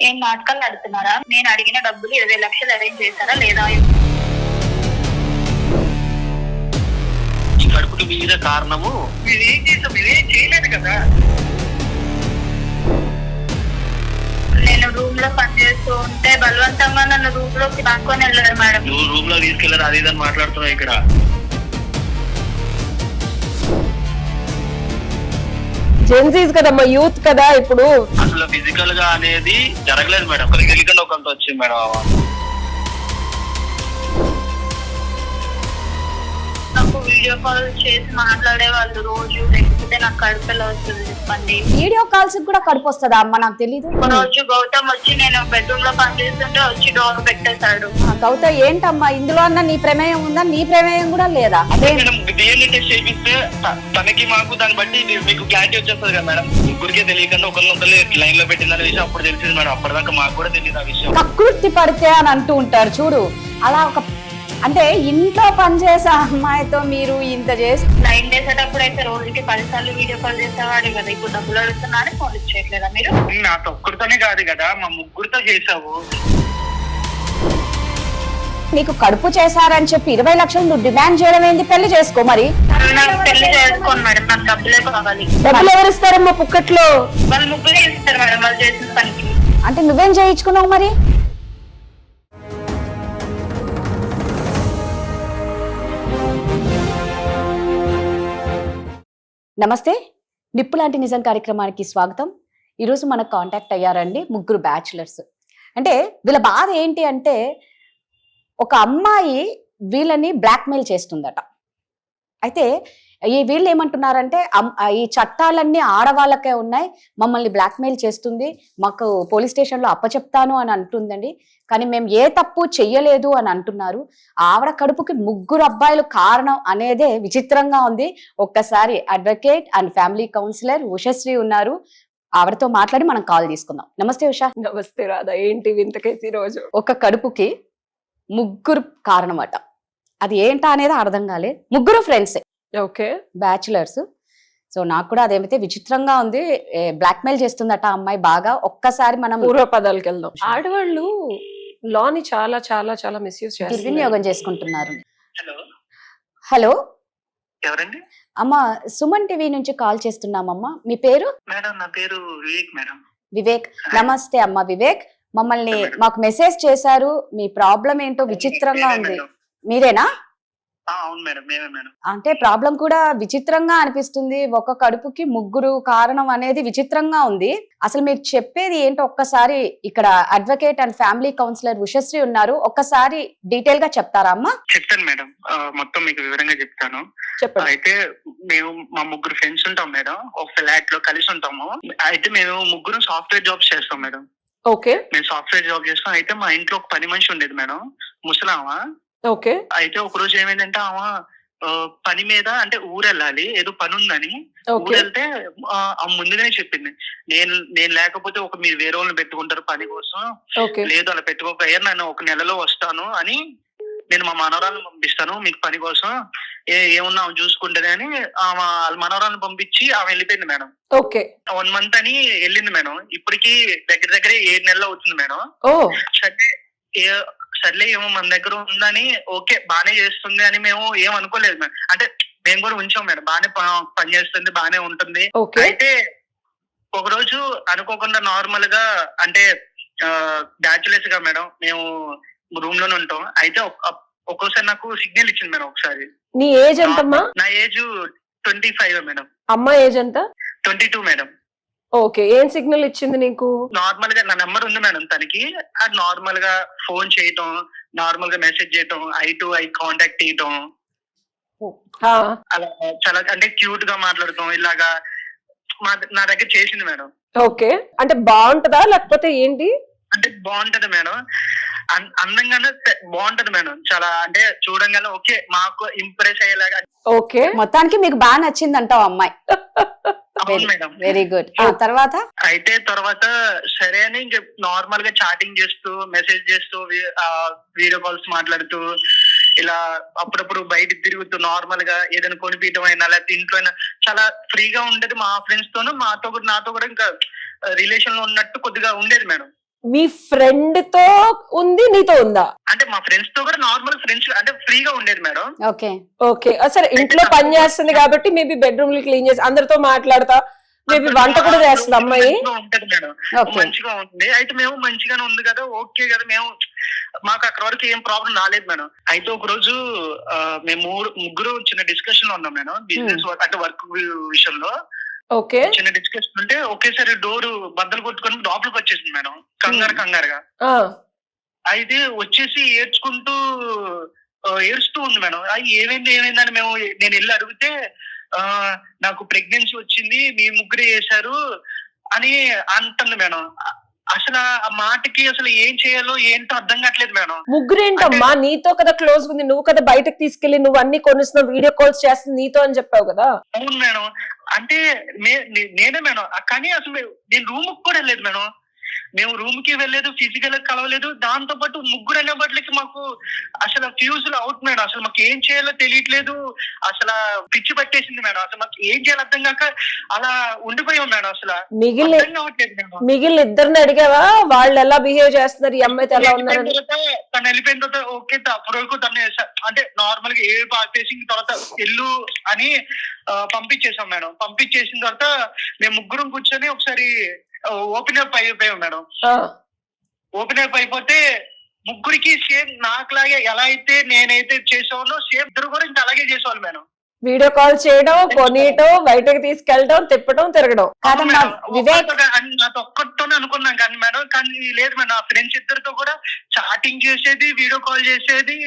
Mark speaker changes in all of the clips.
Speaker 1: ఏం నాటకాలు ఆడుతున్నారా? నేను అడిగిన డబ్బులు 20 లక్షలు అరేంజ్ చేశారా లేదా?
Speaker 2: ఈ కడుపుకి మీద కారణము మీరేం చేసాం, మీరేం చేయలేదు కదా.
Speaker 1: నేను రూమ్ లో పనిచేస్తూ ఉంటే బలవంతంగా నన్ను రూమ్ లోకి లాక్కొని వెళ్ళారు మేడం.
Speaker 2: నువ్వు రూమ్ లో తీసుకెళ్లారు అది ఇదని మాట్లాడుతున్నావు ఇక్కడ.
Speaker 3: జెన్సీస్ కదమ్మా, యూత్ కదా. ఇప్పుడు
Speaker 2: అసలు ఫిజికల్ గా అనేది జరగలేదు మేడం. ఒకరికి తెలియకుండా ఒకంత వచ్చింది మేడం.
Speaker 1: నాకు వీడియో కాల్ చేసి మాట్లాడే వాళ్ళు రోజు, లేకపోతే నాకు కడుపులో వస్తుంది చెప్పండి.
Speaker 3: వీడియో కాల్స్ కూడా కడుపు వస్తుందా అమ్మ? నాకు తెలీదు.
Speaker 1: ఒక రోజు గౌతమ్ వచ్చి నేను బెడ్రూమ్ లో పనిచేస్తుంటే వచ్చి డోర్ పెట్టేశాడు.
Speaker 3: గౌతమ్ ఏంటమ్మా ఇందులో అన్న నీ ప్రమేయం ఉందా? నీ ప్రమేయం కూడా లేదా? అదే
Speaker 2: మేడం డిఎన్ఏ టెస్ట్ చేపిస్తే తనకి మాకు దాన్ని బట్టి మీకు క్లారిటీ వచ్చేస్తుంది కదా మేడం. ముగ్గురికే తెలియకుండా ఒకరినొకరు లైన్ లో పెట్టిందనే విషయం అప్పుడు తెలిసింది మేడం. అప్పటిదాకా మాకు కూడా తెలియదు ఆ విషయం.
Speaker 3: కకృతి పడితే అని అంటూ ఉంటారు చూడు, అలా ఒక అంటే ఇంట్లో పనిచేసే అమ్మాయితో మీరు ఇంత చేసి
Speaker 1: లైన్ చేసేటప్పుడు అయితే రోజుకి 10 సార్లు వీడియో కాల్ చేసేవాడు కదా. ఇప్పుడు డబ్బులు అడుగుతున్నారని ఫోన్ ఇచ్చేయట్లేదా మీరు?
Speaker 2: నాతో ఒక్కరితోనే కాదు కదా, మా ముగ్గురితో చేసావు.
Speaker 3: నీకు కడుపు చేశారని చెప్పి 20 లక్షలు నువ్వు డిమాండ్ చేయడం ఏంది? పెళ్లి చేసుకో మరి.
Speaker 1: నాకు పెళ్లి చేసుకోను మేడం, నాకు డబ్బులే కావాలి.
Speaker 3: డబ్బులు ఎవరిస్తారమ్మా పుక్కట్లో?
Speaker 1: వాళ్ళు ముగ్గురే ఇస్తారు మేడం వాళ్ళు చేసిన పనికి.
Speaker 3: అంటే నువ్వేం చేయించుకున్నావు మరి? నమస్తే, నిప్పులాంటి నిజం కార్యక్రమానికి స్వాగతం. ఈరోజు మనకు కాంటాక్ట్ అయ్యారండి ముగ్గురు బ్యాచులర్స్. అంటే వీళ్ళ బాధ ఏంటి అంటే, ఒక అమ్మాయి వీళ్ళని బ్లాక్మెయిల్ చేస్తుందట. అయితే వీళ్ళు ఏమంటున్నారంటే, ఈ చట్టాలన్నీ ఆడవాళ్ళకే ఉన్నాయి, మమ్మల్ని బ్లాక్మెయిల్ చేస్తుంది, మాకు పోలీస్ స్టేషన్లో అప్పచెప్తాను అని అంటుందండి, కానీ మేము ఏ తప్పు చెయ్యలేదు అని అంటున్నారు. ఆవిడ కడుపుకి ముగ్గురు అబ్బాయిలు కారణం అనేదే విచిత్రంగా ఉంది. ఒక్కసారి advocate and family counsellor Ushasri ఉన్నారు, ఆవిడతో మాట్లాడి మనం కాల్ తీసుకుందాం. నమస్తే ఉషా.
Speaker 4: నమస్తే రాధా. ఏంటి వింతకేసి రోజు
Speaker 3: ఒక కడుపుకి ముగ్గురు కారణం అట, అది ఏంటా అనేది అర్థం కాలేదు. ముగ్గురు ఫ్రెండ్సే,
Speaker 4: ఓకే,
Speaker 3: బ్యాచులర్స్. సో నాకు కూడా అదేమైతే విచిత్రంగా ఉంది, బ్లాక్మెయిల్ చేస్తుందట అమ్మాయి బాగా. ఒక్కసారి మనం
Speaker 4: పూర్వ పదాలకు వెళ్దాం. ఆడవాళ్ళు లాని చాలా చాలా చాలా మిస్యూజ్ చేస్తారు,
Speaker 3: దుర్వినియోగం చేసుకుంటున్నారు.
Speaker 2: హలో
Speaker 3: హలో
Speaker 2: ఎవరండి?
Speaker 3: అమ్మ, సుమన్ టీవీ నుంచి కాల్ చేస్తున్నామమ్మా. మీ పేరు?
Speaker 2: మేడం నా పేరు వివేక్ మేడం.
Speaker 3: వివేక్. నమస్తే అమ్మ వివేక్. మమ్మల్ని మాకు మెసేజ్ చేశారు, మీ ప్రాబ్లం ఏంటో విచిత్రంగా ఉంది. మీరేనా?
Speaker 2: అవును మేడం, మేమే మేడం.
Speaker 3: అంటే ప్రాబ్లం కూడా విచిత్రంగా అనిపిస్తుంది. ఒక కడుపుకి ముగ్గురు కారణం అనేది విచిత్రంగా ఉంది. అసలు మీరు చెప్పేది ఏంటో ఒక్కసారి, ఇక్కడ advocate and family counsellor Ushasri ఉన్నారు, ఒక్కసారి డీటెయిల్ గా చెప్తారా అమ్మా?
Speaker 2: చెప్తాను మేడం, మొత్తం మీకు వివరంగా చెప్తాను.
Speaker 4: చెప్పండి.
Speaker 2: అయితే మేము మా ముగ్గురు ఫ్రెండ్స్ ఉంటాం మేడం, ఒక ఫ్లాట్ లో కలిసి ఉంటాము. అయితే మేము ముగ్గురు సాఫ్ట్వేర్ జాబ్స్ చేస్తాం మేడం.
Speaker 4: ఓకే,
Speaker 2: మేము సాఫ్ట్వేర్ జాబ్ చేస్తాం. అయితే మా ఇంట్లో ఒక పని మనిషి ఉండేది మేడం, ముసలామా.
Speaker 4: ఓకే,
Speaker 2: అయితే ఒక రోజు ఏమైందంటే ఆమె పని మీద అంటే ఊరు వెళ్ళాలి, ఏదో పని ఉందని ఊరు
Speaker 4: ఓకే,
Speaker 2: వెళ్తే ఆమె ముందుగానే చెప్పింది, నేను లేకపోతే ఒక మీరు వేరే వాళ్ళని పెట్టుకుంటారు పని కోసం,
Speaker 4: ఓకే,
Speaker 2: లేదు అలా పెట్టుకోకపోయారు, నేను ఒక నెలలో వస్తాను అని, నేను మా మనవరాలను పంపిస్తాను మీకు పని కోసం, ఏమున్నా ఆమె చూసుకుంటది అని ఆమె వాళ్ళ మనవరాలను పంపించి ఆమె వెళ్ళిపోయింది మేడం.
Speaker 4: ఓకే.
Speaker 2: 1 month అని వెళ్ళింది మేడం. ఇప్పటికి దగ్గర 7 నెలలు అవుతుంది మేడం.
Speaker 4: ఓ
Speaker 2: సర్లే ఏమో మన దగ్గర ఉందని, ఓకే బానే చేస్తుంది అని మేము ఏం అనుకోలేదు మేడం. అంటే మేము కూడా ఉంచాం మేడం, బానే పని చేస్తుంది, బానే ఉంటుంది.
Speaker 4: ఓకే.
Speaker 2: అయితే ఒక రోజు అనుకోకుండా నార్మల్ గా, అంటే బ్యాచులర్స్ గా మేడం మేము రూమ్ లోనే ఉంటాం. అయితే ఒక్కోసారి నాకు సిగ్నల్ ఇచ్చింది మేడం. ఒకసారి
Speaker 4: నీ ఏజ్ ఎంతమ్మా?
Speaker 2: నా ఏజ్ 25 మేడం.
Speaker 4: అమ్మ ఏజ్ ఎంత?
Speaker 2: 22 మేడం.
Speaker 4: ఓకే, ఏం సిగ్నల్ ఇచ్చింది నీకు?
Speaker 2: నార్మల్ గా నా నెంబర్ ఉంది మేడం తనకి, అది నార్మల్ గా ఫోన్ చేయటం, నార్మల్ గా మెసేజ్ చేయటం, ఐ టు ఐ కాంటాక్ట్ చేయటం, అలా చాలా అంటే క్యూట్ గా మాట్లాడటం, ఇలాగా నా దగ్గర చేసింది మేడం.
Speaker 4: ఓకే, అంటే బాగుంటదా లేకపోతే ఏంటి?
Speaker 2: అంటే బాగుంటది మేడం, అందంగానే బాగుంటది మేడం, చాలా అంటే చూడంగానే ఓకే మాకు ఇంప్రెస్ అయ్యేలాగా.
Speaker 4: ఓకే,
Speaker 3: మొత్తానికి మీకు బాగా నచ్చింది అంటావు అమ్మాయి.
Speaker 2: అవును మేడం.
Speaker 3: Very good. తర్వాత
Speaker 2: అయితే తర్వాత సరే అని ఇంక నార్మల్ గా చాటింగ్ చేస్తూ, మెసేజ్ చేస్తూ, వీడియో కాల్స్ మాట్లాడుతూ, ఇలా అప్పుడప్పుడు బయటికి తిరుగుతూ, నార్మల్ గా ఏదైనా కొనిపించడం అయినా లేకపోతే ఇంట్లో అయినా చాలా ఫ్రీగా ఉండేది. మా ఫ్రెండ్స్ తోనూ నాతో కూడా ఇంకా రిలేషన్ లో ఉన్నట్టు కొద్దిగా ఉండేది మేడం.
Speaker 4: మీ ఫ్రెండ్ తో ఉంది, నీతో ఉందా?
Speaker 2: అంటే మా ఫ్రెండ్స్ తో కూడా నార్మల్ ఫ్రెండ్స్ అంటే ఫ్రీగా ఉండేది మేడం.
Speaker 3: ఓకే
Speaker 4: ఓకే, సరే ఇంట్లో పని చేస్తుంది కాబట్టి మేబీ బెడ్రూమ్ క్లీన్ చేసి అందరితో మాట్లాడతా, మేబీ వంట కూడా చేస్తుంది అమ్మాయి.
Speaker 2: మంచిగా ఉంటది మేడం,
Speaker 3: ఓకే
Speaker 2: మంచిగా ఉంది. అయితే మేము మంచిగానే ఉంది కదా, ఓకే కదా, మేము మాకు అక్కడ వరకు ఏం ప్రాబ్లం రాలేదు మేడం. అయితే ఒక రోజు మేము ముగ్గురు చిన్న డిస్కషన్ లో ఉన్నాం మేడం, బిజినెస్ అంటే వర్క్ విషయంలో.
Speaker 4: ఓకే,
Speaker 2: చిన్న డిస్కషన్ ఉంటే ఒకేసారి డోర్ బద్దలు కొట్టుకొని లోపలికి వచ్చేసింది మేడం, కంగారుగా. అయితే వచ్చేసి ఏడ్చుతూ ఉంది మేడం. ఏమైందని నేను వెళ్ళి అడిగితే నాకు ప్రెగ్నెన్సీ వచ్చింది, మీ ముగ్గురే చేశారు అని అంటుంది మేడం. అసలు ఆ మాటకి అసలు ఏం చేయాలో ఏంటో అర్థం కావట్లేదు మేడం.
Speaker 4: ముగ్గురు ఏంటమ్మా, నీతో కదా క్లోజ్ ఉంది, నువ్వు కదా బయటకు తీసుకెళ్లి నువ్వు అన్ని కొనిస్తున్నావు, వీడియో కాల్స్ చేస్తుంది నీతో అని చెప్పావు కదా.
Speaker 2: అవును మేడం, అంటే నేనే మేడం. కానీ అసలు నేను రూమ్ కూడా వెళ్ళలేదు మేడం, మేము రూమ్ కి వెళ్ళలేదు, ఫిజికల్ కలవలేదు. దాంతో పాటు ముగ్గురు అనే బట్లకి మాకు అసలు ఫ్యూజులు అవుట్ మేడం. అసలు మాకు ఏం చేయాలో తెలియట్లేదు, అసలు పిచ్చి పట్టేసింది మేడం. అసలు మాకు ఏం చేయాలో అర్థం కాక అలా ఉండిపోయాం మేడం. అసలు
Speaker 4: మిగిలిన ఇద్దరిని అడిగావా వాళ్ళు ఎలా బిహేవ్ చేస్తున్నారు, ఈ అమ్మాయితో ఎలా ఉన్నారు?
Speaker 2: తను వెళ్ళిపోయిన తర్వాత ఓకే, అప్పటి వరకు తను అంటే నార్మల్ గా చేసిన తర్వాత ఎల్లు అని పంపించేసాం మేడం. పంపించేసిన తర్వాత మేము ముగ్గురం కూర్చొని ఒకసారి ఓపెన్ అప్ అయిపోయాం మేడం. ఓపెన్ అప్ అయిపోతే ముగ్గురికి సేమ్ నాకులాగే ఎలా అయితే నేనైతే చేసేవాళ్ళు సేమ్ ఇద్దరు కూడా ఇంకా అలాగే చేసేవాళ్ళు మేడం.
Speaker 4: వీడియో కాల్ చేయడం, కొనియటం, బయటకు తీసుకెళ్ళడం, తిప్పడం, తిరగడం.
Speaker 2: నాతో ఒక్కరితోనే అనుకున్నాం కానీ మేడం, కానీ లేదు మేడం. నా ఫ్రెండ్స్ ఇద్దరితో కూడా చాటింగ్ చేసేది, వీడియో కాల్ చేసేది,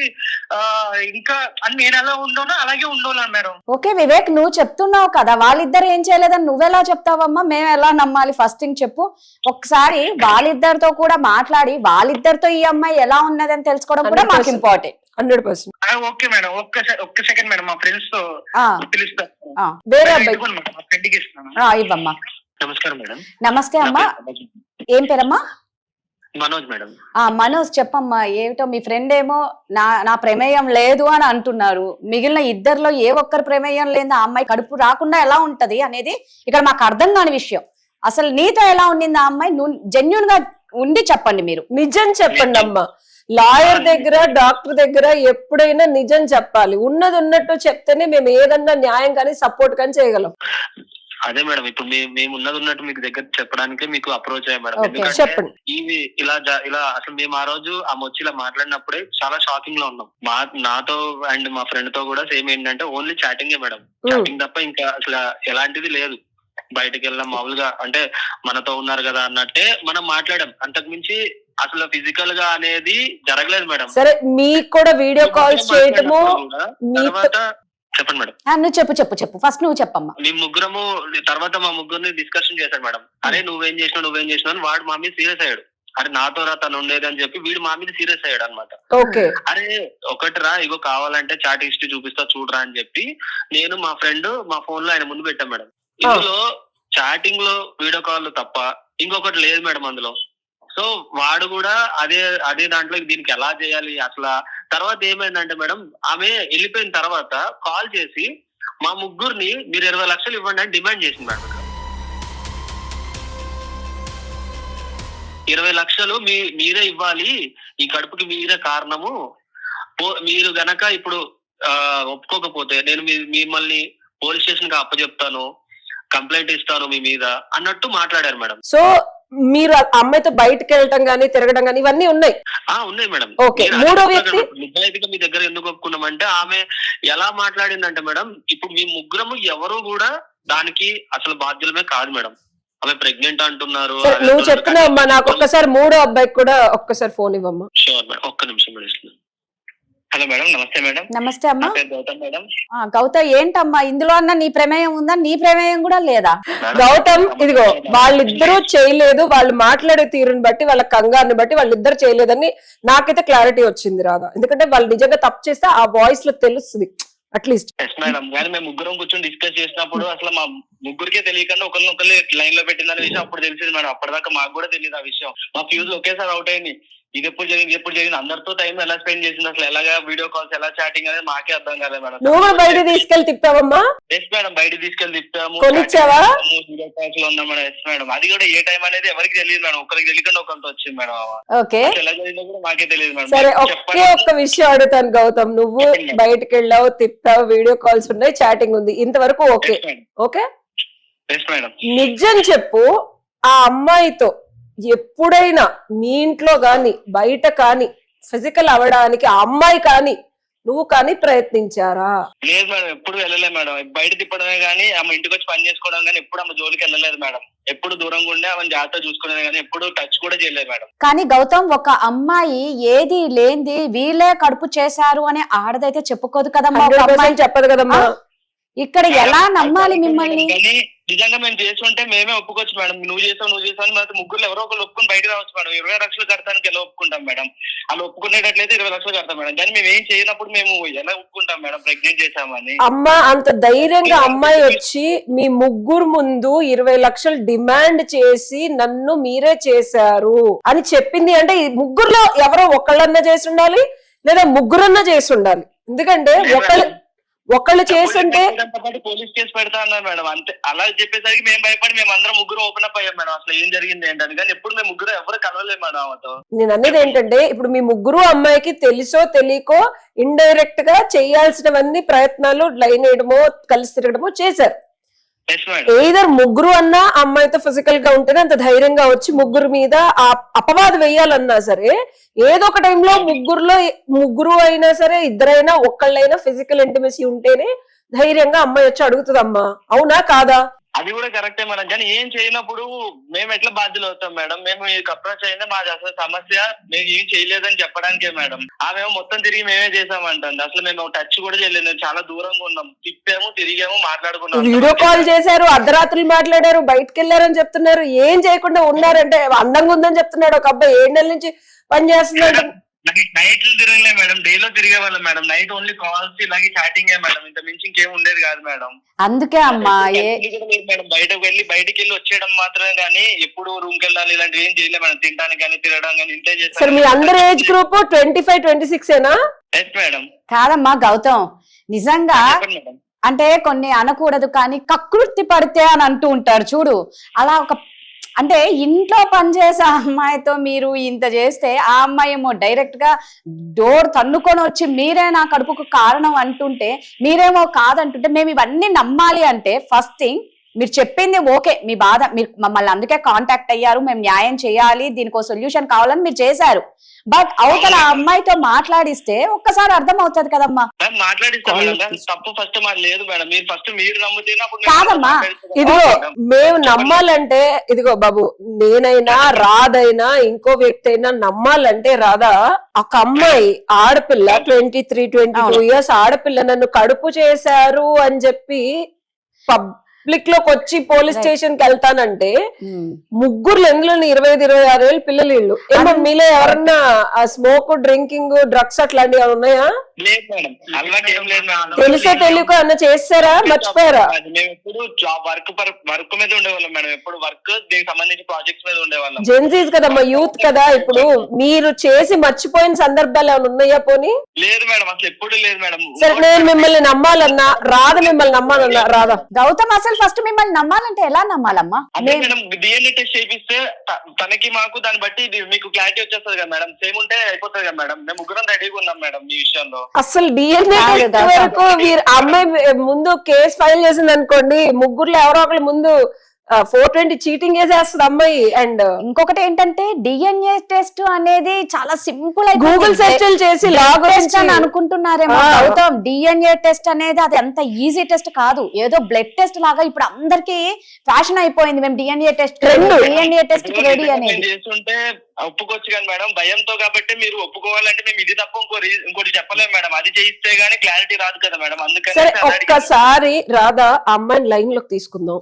Speaker 2: ఇంకా నేను ఎలా ఉండోనో అలాగే ఉండోను మేడం.
Speaker 3: ఓకే వివేక్, నువ్వు చెప్తున్నావు కదా వాళ్ళిద్దరు ఏం చేయలేదని నువ్వెలా చెప్తావమ్మా? మేము ఎలా నమ్మాలి? ఫస్ట్ థింగ్ చెప్పు. ఒకసారి వాళ్ళిద్దరితో కూడా మాట్లాడి వాళ్ళిద్దరితో ఈ అమ్మాయి ఎలా ఉన్నదని తెలుసుకోవడం కూడా మాకు ఇంపార్టెంట్.
Speaker 4: 100%.
Speaker 2: ఓకే మేడం, ఒక్క సెకండ్ మేడం, మా ఫ్రెండ్స్ తో పిలుస్తాను.
Speaker 3: వేరే అబ్బాయి
Speaker 2: ఫ్రెండ్కి ఇస్తాను.
Speaker 3: ఇవ్వమ్మా.
Speaker 2: నమస్కారం మేడం.
Speaker 3: నమస్తే అమ్మా, ఏం పేరమ్మా?
Speaker 2: మనోజ్ మేడం.
Speaker 3: మనోజ్ చెప్పమ్మా, ఏమిటో మీ ఫ్రెండ్ ఏమో నా ప్రమేయం లేదు అని అంటున్నారు. మిగిలిన ఇద్దరిలో ఏ ఒక్కరి ప్రమేయం లేదు, ఆ అమ్మాయి కడుపు రాకుండా ఎలా ఉంటది అనేది ఇక్కడ మాకు అర్థం కాని విషయం. అసలు నీతో ఎలా ఉండింది ఆ అమ్మాయి? నువ్వు జెన్యూన్ గా ఉండి చెప్పండి, మీరు నిజం చెప్పండి అమ్మా. లాయర్ దగ్గర, డాక్టర్ దగ్గర ఎప్పుడైనా నిజం చెప్పాలి. ఉన్నది ఉన్నట్టు చెప్తేనే మేము ఏదన్నా న్యాయం కానీ సపోర్ట్ కానీ చేయగలం.
Speaker 2: అదే మేడం, ఇప్పుడు మేము ఉన్నది ఉన్నట్టు మీకు దగ్గర చెప్పడానికే మీకు అప్రోచ్ అయ్యా మేడం.
Speaker 4: చెప్పండి.
Speaker 2: ఇవి ఇలా అసలు మేము ఆ రోజు ఆ మొచ్చి ఇలా మాట్లాడినప్పుడే చాలా షాకింగ్ లో ఉన్నాం. నాతో అండ్ మా ఫ్రెండ్ తో కూడా సేమ్ ఏంటంటే ఓన్లీ చాటింగే మేడం, చాటింగ్ తప్ప ఇంకా అసలు ఎలాంటిది లేదు. బయటకు వెళ్ళాం మామూలుగా, అంటే మనతో ఉన్నారు కదా అన్నట్టే మనం మాట్లాడాం, అంతకు మించి అసలు ఫిజికల్ గా అనేది జరగలేదు మేడం.
Speaker 4: సరే, మీకు కూడా వీడియో కాల్స్ చేయటము.
Speaker 2: తర్వాత చెప్పండి మేడం.
Speaker 3: నువ్వు చెప్పు ఫస్ట్ నువ్వు చెప్పమ్మా.
Speaker 2: మేము ముగ్గురము తర్వాత మా ముగ్గురిని డిస్కషన్ చేశాడు మేడం. అరే నువ్వేం చేసినావు అని. వాడు మా మీద సీరియస్ అయ్యాడు. అరే నాతో రా తను ఉండేది అని చెప్పి వీడు మా మీద సీరియస్ అయ్యాడు అనమాట. అరే ఒకటి రా, ఇగో కావాలంటే చాట్ హిస్టరీ చూపిస్తా చూడరా అని చెప్పి నేను మా ఫ్రెండ్ మా ఫోన్ లో ఆయన ముందు పెట్టాం మేడం. ఇందులో చాటింగ్ లో వీడియో కాల్ తప్ప ఇంకొకటి లేదు మేడం అందులో. సో వాడు కూడా అదే దాంట్లో దీనికి ఎలా చేయాలి అసలు. తర్వాత ఏమైందంటే మేడం, ఆమె వెళ్ళిపోయిన తర్వాత కాల్ చేసి మా ముగ్గురిని మీరు 20 లక్షలు ఇవ్వండి అని డిమాండ్ చేసింది మేడం. 20 లక్షలు మీరే ఇవ్వాలి, ఈ కడుపుకి మీరే కారణము, మీరు గనక ఇప్పుడు ఒప్పుకోకపోతే నేను మిమ్మల్ని పోలీస్ స్టేషన్ కి అప్పచెప్తాను, కంప్లైంట్ ఇస్తాను మీ మీద అన్నట్టు మాట్లాడారు మేడం.
Speaker 4: సో మీరు అమ్మాయితో బయటకు వెళ్ళటం గానీ తిరగడం గానీ ఇవన్నీ ఉన్నాయి?
Speaker 2: ఉన్నాయి మేడం.
Speaker 4: మూడో వ్యక్తి
Speaker 2: నిజాయితీగా మీ దగ్గర ఎందుకు ఒప్పుకున్నామంటే ఆమె ఎలా మాట్లాడిందంటే మేడం, ఇప్పుడు మీ ముగ్గురము ఎవరు కూడా దానికి అసలు బాధ్యులమే కాదు మేడం. ఆమె ప్రెగ్నెంట్ అంటున్నారు.
Speaker 4: నువ్వు చెప్తున్నావమ్మా, నాకు ఒక్కసారి మూడో అబ్బాయికి కూడా ఒక్కసారి ఫోన్ ఇవ్వమ్మా.
Speaker 2: షూర్ మేడం, ఒక్క నిమిషం మేడం. Hello madam. నమస్తే మేడం.
Speaker 3: నమస్తే అమ్మా.
Speaker 2: గౌతమ్ మేడం.
Speaker 3: గౌతమ్ ఏంటమ్మా ఇందులో అన్న నీ ప్రమేయం ఉందా? నీ ప్రమేయం కూడా లేదా?
Speaker 4: గౌతమ్ ఇదిగో వాళ్ళిద్దరూ చేయలేదు, వాళ్ళు మాట్లాడే తీరుని బట్టి వాళ్ళ కంగారుని బట్టి వాళ్ళిద్దరు చేయలేదని నాకైతే క్లారిటీ వచ్చింది రాదా. ఎందుకంటే వాళ్ళు నిజంగా తప్పు చేస్తే ఆ వాయిస్ లో తెలుస్తుంది అట్లీస్ట్.
Speaker 2: మేడం కానీ మేము ముగ్గురం కూర్చొని డిస్కస్ చేసినప్పుడు అసలు మా ముగ్గురికే తెలియకుండా ఒకరినొకరు లైన్ లో పెట్టిందనే విషయం అప్పుడు తెలిసింది మేడం. అప్పటిదాకా మాకు కూడా తెలియదు ఆ విషయం. మా ఫ్యూజ్ ఒకేసారి అవుట్ అయింది. ఇది ఎప్పుడు జరిగింది అందరితో టైం ఎలా స్పెండ్ చేసింది, అసలు ఎలాగా వీడియో కాల్స్ ఎలా చాటింగ్ అనేది మాకే అర్థం కాలేదు మేడం.
Speaker 4: నువ్వు కూడా బయట తీసుకెళ్లి తిప్పావమ్మా?
Speaker 2: ఎస్ మేడం, బయట తీసుకెళ్లి తిప్పాము,
Speaker 4: కొనిచ్చావా?
Speaker 2: వీడియో కాల్స్ లో ఉన్నాం మేడం. ఎస్ మేడం, అది కూడా ఏ టైం అనేది ఎవరికి తెలియదు మేడం, ఒకరికి తెలియకుండా ఒకరితో వచ్చింది మేడం.
Speaker 3: ఓకే,
Speaker 2: ఎలా జరిగిందో కూడా మాకే తెలియదు మేడం.
Speaker 4: సరే ఒక్క విషయం అడుగుతాను గౌతమ్, నువ్వు బయటకు వెళ్ళావు, తిప్పావు, వీడియో కాల్స్ ఉన్నాయి, చాటింగ్ ఉంది, ఇంతవరకు ఓకే ఓకే.
Speaker 2: ఎస్ మేడం,
Speaker 4: నిజం చెప్పు, ఆ అమ్మాయితో ఎప్పుడైనా మీ ఇంట్లో గాని బయట కానీ ఫిజికల్ అవడానికి ఆ అమ్మాయి కానీ నువ్వు కానీ ప్రయత్నించారా?
Speaker 2: లేదు మేడం, ఎప్పుడు వెళ్ళలేదు మేడం. బయట తిప్పడమే కానీ ఆమె ఇంటికి వచ్చి పని చేసుకోవడం కానీ ఎప్పుడు ఆమె జోలికి వెళ్ళలేదు మేడం. ఎప్పుడు దూరంగా ఉండే ఆమె జాగ్రత్త చూసుకునేది కానీ ఎప్పుడు టచ్ కూడా చేయలేదు మేడం.
Speaker 3: కానీ గౌతమ్, ఒక అమ్మాయి ఏది లేనిది వీళ్ళే కడుపు చేశారు అని ఆడదైతే చెప్పుకోదు కదమ్మా. ఒక అమ్మాయి
Speaker 4: చెప్పదు కదమ్మా.
Speaker 3: ఇక్కడ ఎలా నమ్మాలి మిమ్మల్ని?
Speaker 2: నిజంగా మేము చేస్తుంటే మేమే ఒప్పుకోవచ్చు మేడం. నువ్వు చేసావు అని మన ముగ్గురు ఎవరో ఒకరు ఒప్పుకుని బయట రావచ్చు మేడం. 20 లక్షలు కడతానికి ఎలా ఒప్పుకుంటాం మేడం? అలా ఒప్పుకునేటట్లయితే 20 లక్షలు కడతాం మేడం. కానీ మేము ఏం చేయనప్పుడు మేము ఎలా ఒప్పుకుంటాం మేడం ప్రెగ్నెంట్ చేసామని?
Speaker 4: అమ్మ అంత ధైర్యంగా అమ్మాయి వచ్చి మీ ముగ్గురు ముందు 20 లక్షలు డిమాండ్ చేసి నన్ను మీరే చేశారు అని చెప్పింది అంటే ఈ ముగ్గురులో ఎవరో ఒకళ్ళన్నా చేసి ఉండాలి, లేదా ముగ్గురన్నా చేసి ఉండాలి. ఎందుకంటే ఒకళ్ళు చేస్తుంటే
Speaker 2: పోలీస్ కేసు పెడతా అన్నారు మేడం. అంతే, అలా చెప్పేసరికి మేము భయపడి మేము అందరం ముగ్గురు ఓపెన్ అప్ అయ్యాం మేడం. అసలు ఏం జరిగింది ఏంటని. కానీ ఎప్పుడు మేము ముగ్గురు ఎవరు కలవలేదు మేడం ఆమెతో.
Speaker 4: నేను అనేది ఏంటంటే ఇప్పుడు మీ ముగ్గురు అమ్మాయికి తెలుసో తెలియకో ఇండైరెక్ట్ గా చేయాల్సినవన్నీ ప్రయత్నాలు లైన్ వేయడమో కలిసి తిరగడమో చేశారు. ఏదర్ ముగ్గురు అన్నా అమ్మాయితో ఫిజికల్ గా ఉంటేనే అంత ధైర్యంగా వచ్చి ముగ్గురు మీద ఆ అపవాదం వేయాలన్నా సరే ఏదో ఒక టైంలో ముగ్గురు అయినా సరే ఇద్దరైనా ఒక్కళ్ళైనా ఫిజికల్ ఇంటిమసీ ఉంటేనే ధైర్యంగా అమ్మాయి వచ్చి అడుగుతుందమ్మా. అవునా కాదా?
Speaker 2: అది కూడా కరెక్టే మేడం. కానీ ఏం చేయనప్పుడు మేము ఎట్లా బాధ్యులు అవుతాం మేడం? మేము అప్రోచ్ అయిందే మాది అసలు సమస్య మేము ఏం చేయలేదని చెప్పడానికే మేడం. ఆమె మొత్తం తిరిగి మేమే చేసామంటుంది. అసలు మేము టచ్ కూడా చేయలేదు, మేము చాలా దూరంగా ఉన్నాం. తిప్పాము, తిరిగాము, మాట్లాడుకున్నాం,
Speaker 4: వీడియో కాల్ చేశారు, అర్ధరాత్రులు మాట్లాడారు, బయటకు వెళ్ళారని చెప్తున్నారు. ఏం చేయకుండా ఉన్నారంటే అందంగా ఉందని చెప్తున్నాడు ఒక అబ్బాయి. 7 నెలల నుంచి పని చేస్తున్నాడు.
Speaker 2: నైట్లు తిరగలే మేడం, డేలో తిరిగే వాళ్ళం మేడం. నైట్ ఓన్లీ కాల్స్ ఇలాగే చాటింగ్ మేడం. ఇంత మించి ఇంకేం ఉండేది కాదు మేడం.
Speaker 3: అందుకే అమ్మా
Speaker 2: మేడం బయటకి వెళ్ళి వచ్చేయడం మాత్రమే కానీ ఎప్పుడు రూమ్ కి వెళ్ళాలి ఇలాంటివి ఏం చేయలేదు మేడం. తినడానికి కానీ తిరగడం కానీ ఇంతే చేస్తాం.
Speaker 4: మీ అందరి ఏజ్ గ్రూప్ 25-26 ఏనా?
Speaker 2: Yes madam.
Speaker 3: కాదమ్మా గౌతమ్, నిజంగా అంటే కొన్ని అనకూడదు కానీ కకృతి పడితే అని అంటూ ఉంటారు చూడు. అలా ఒక అంటే ఇంట్లో పనిచేసే అమ్మాయితో మీరు ఇంత చేస్తే ఆ అమ్మాయి ఏమో డైరెక్ట్ గా డోర్ తన్నుకొని వచ్చి మీరే నా కడుపుకు కారణం అంటుంటే మీరేమో కాదంటుంటే మేము ఇవన్నీ నమ్మాలి అంటే ఫస్ట్ థింగ్ మీరు చెప్పింది ఓకే, మీ బాధ, మీరు మమ్మల్ని అందుకే కాంటాక్ట్ అయ్యారు, మేము న్యాయం చేయాలి, దీనికి సొల్యూషన్ కావాలని మీరు చేశారు. బట్ అవతల ఆ అమ్మాయితో మాట్లాడిస్తే ఒక్కసారి అర్థం అవుతుంది కదమ్మా.
Speaker 2: తప్పు ఫస్ట్ మాది లేదు మేడం. మీరు ఫస్ట్ మీరు నమ్మితే
Speaker 3: కాదమ్మా.
Speaker 4: ఇదిగో మేము నమ్మాలంటే ఇదిగో బాబు, నేనైనా రాదైనా ఇంకో వ్యక్తి అయినా నమ్మాలంటే రాదా ఒక అమ్మాయి ఆడపిల్ల 23-22 ఇయర్స్ ఆడపిల్ల నన్ను కడుపు చేశారు అని చెప్పి పబ్లిక్ లోకి వచ్చి పోలీస్ స్టేషన్ కి వెళ్తానంటే ముగ్గురు ఎందులో 25-26 ఏళ్ళు పిల్లలు వీళ్ళు. ఏమో మీలో ఎవరన్నా స్మోక్, డ్రింకింగ్, డ్రగ్స్ అట్లాంటివి ఉన్నాయా? తెలుసో తెలియక అన్న చేస్తారా, మర్చిపోయారా?
Speaker 2: మేము ఎప్పుడు వర్క్ మీద ఉండేవాళ్ళం మేడం. ఎప్పుడు వర్క్ దీనికి సంబంధించి ప్రాజెక్ట్స్ మీద ఉండేవాళ్ళం.
Speaker 4: జెన్సీస్ కదమ్మా, యూత్ కదా. ఇప్పుడు మీరు చేసి మర్చిపోయిన సందర్భాలు ఏమైనా ఉన్నాయా? పోనీ
Speaker 2: లేదు మేడం, అసలు ఎప్పుడు లేదు మేడం.
Speaker 4: సరే, నేను మిమ్మల్ని నమ్మాలన్నా రాదా? మిమ్మల్ని నమ్మాలన్నా రాదా?
Speaker 3: గౌతమ్ అసలు ఫస్ట్ మిమ్మల్ని నమ్మాలంటే ఎలా నమ్మాలమ్మా?
Speaker 2: మేడం డిఎన్ఏ టెస్ట్ చేపిస్తే తనకి మాకు దాన్ని బట్టి మీకు క్లారిటీ వచ్చేస్తుంది కదా మేడం. సేమ్ ఉంటే అయిపోతుంది కదా మేడం. మేము ముగ్గురం రెడీగా ఉన్నాం మేడం ఈ విషయంలో.
Speaker 4: అసలు డిఎన్ఏ టెస్ట్ వరకు అమ్మాయి ముందు కేసు ఫైల్ చేసింది అనుకోండి, ముగ్గురులో ఎవరో ఒకరు ముందు 420 చీటింగ్ చేసేస్తుంది అమ్మాయి. అండ్
Speaker 3: ఇంకొకటి ఏంటంటే డిఎన్ఏ టెస్ట్ అనేది చాలా సింపుల్.
Speaker 4: గూగుల్ సెర్చ్ చేసి
Speaker 3: టెస్ట్ అని అనుకుంటున్నారేమో గౌతమ్. డిఎన్ఏ టెస్ట్ అనేది అది అంత ఈజీ టెస్ట్ కాదు, ఏదో బ్లడ్ టెస్ట్ లాగా ఇప్పుడు అందరికి ఫ్యాషన్ అయిపోయింది. మేము డిఎన్ఏ టెస్ట్ కి రెడీ అనేది
Speaker 2: చేస్తుంటే ఒప్పుకోవచ్చు కానీ మేడం భయంతో. కాబట్టి మీరు ఒప్పుకోవాలంటే మేము ఇది తప్ప ఇంకోటి చెప్పలేము మేడం. అది చేయిస్తే గానీ క్లారిటీ రాదు కదా మేడం. అందుకని
Speaker 4: ఒక్కసారి రాదా అమ్మాయిని లైన్ లోకి తీసుకుందాం,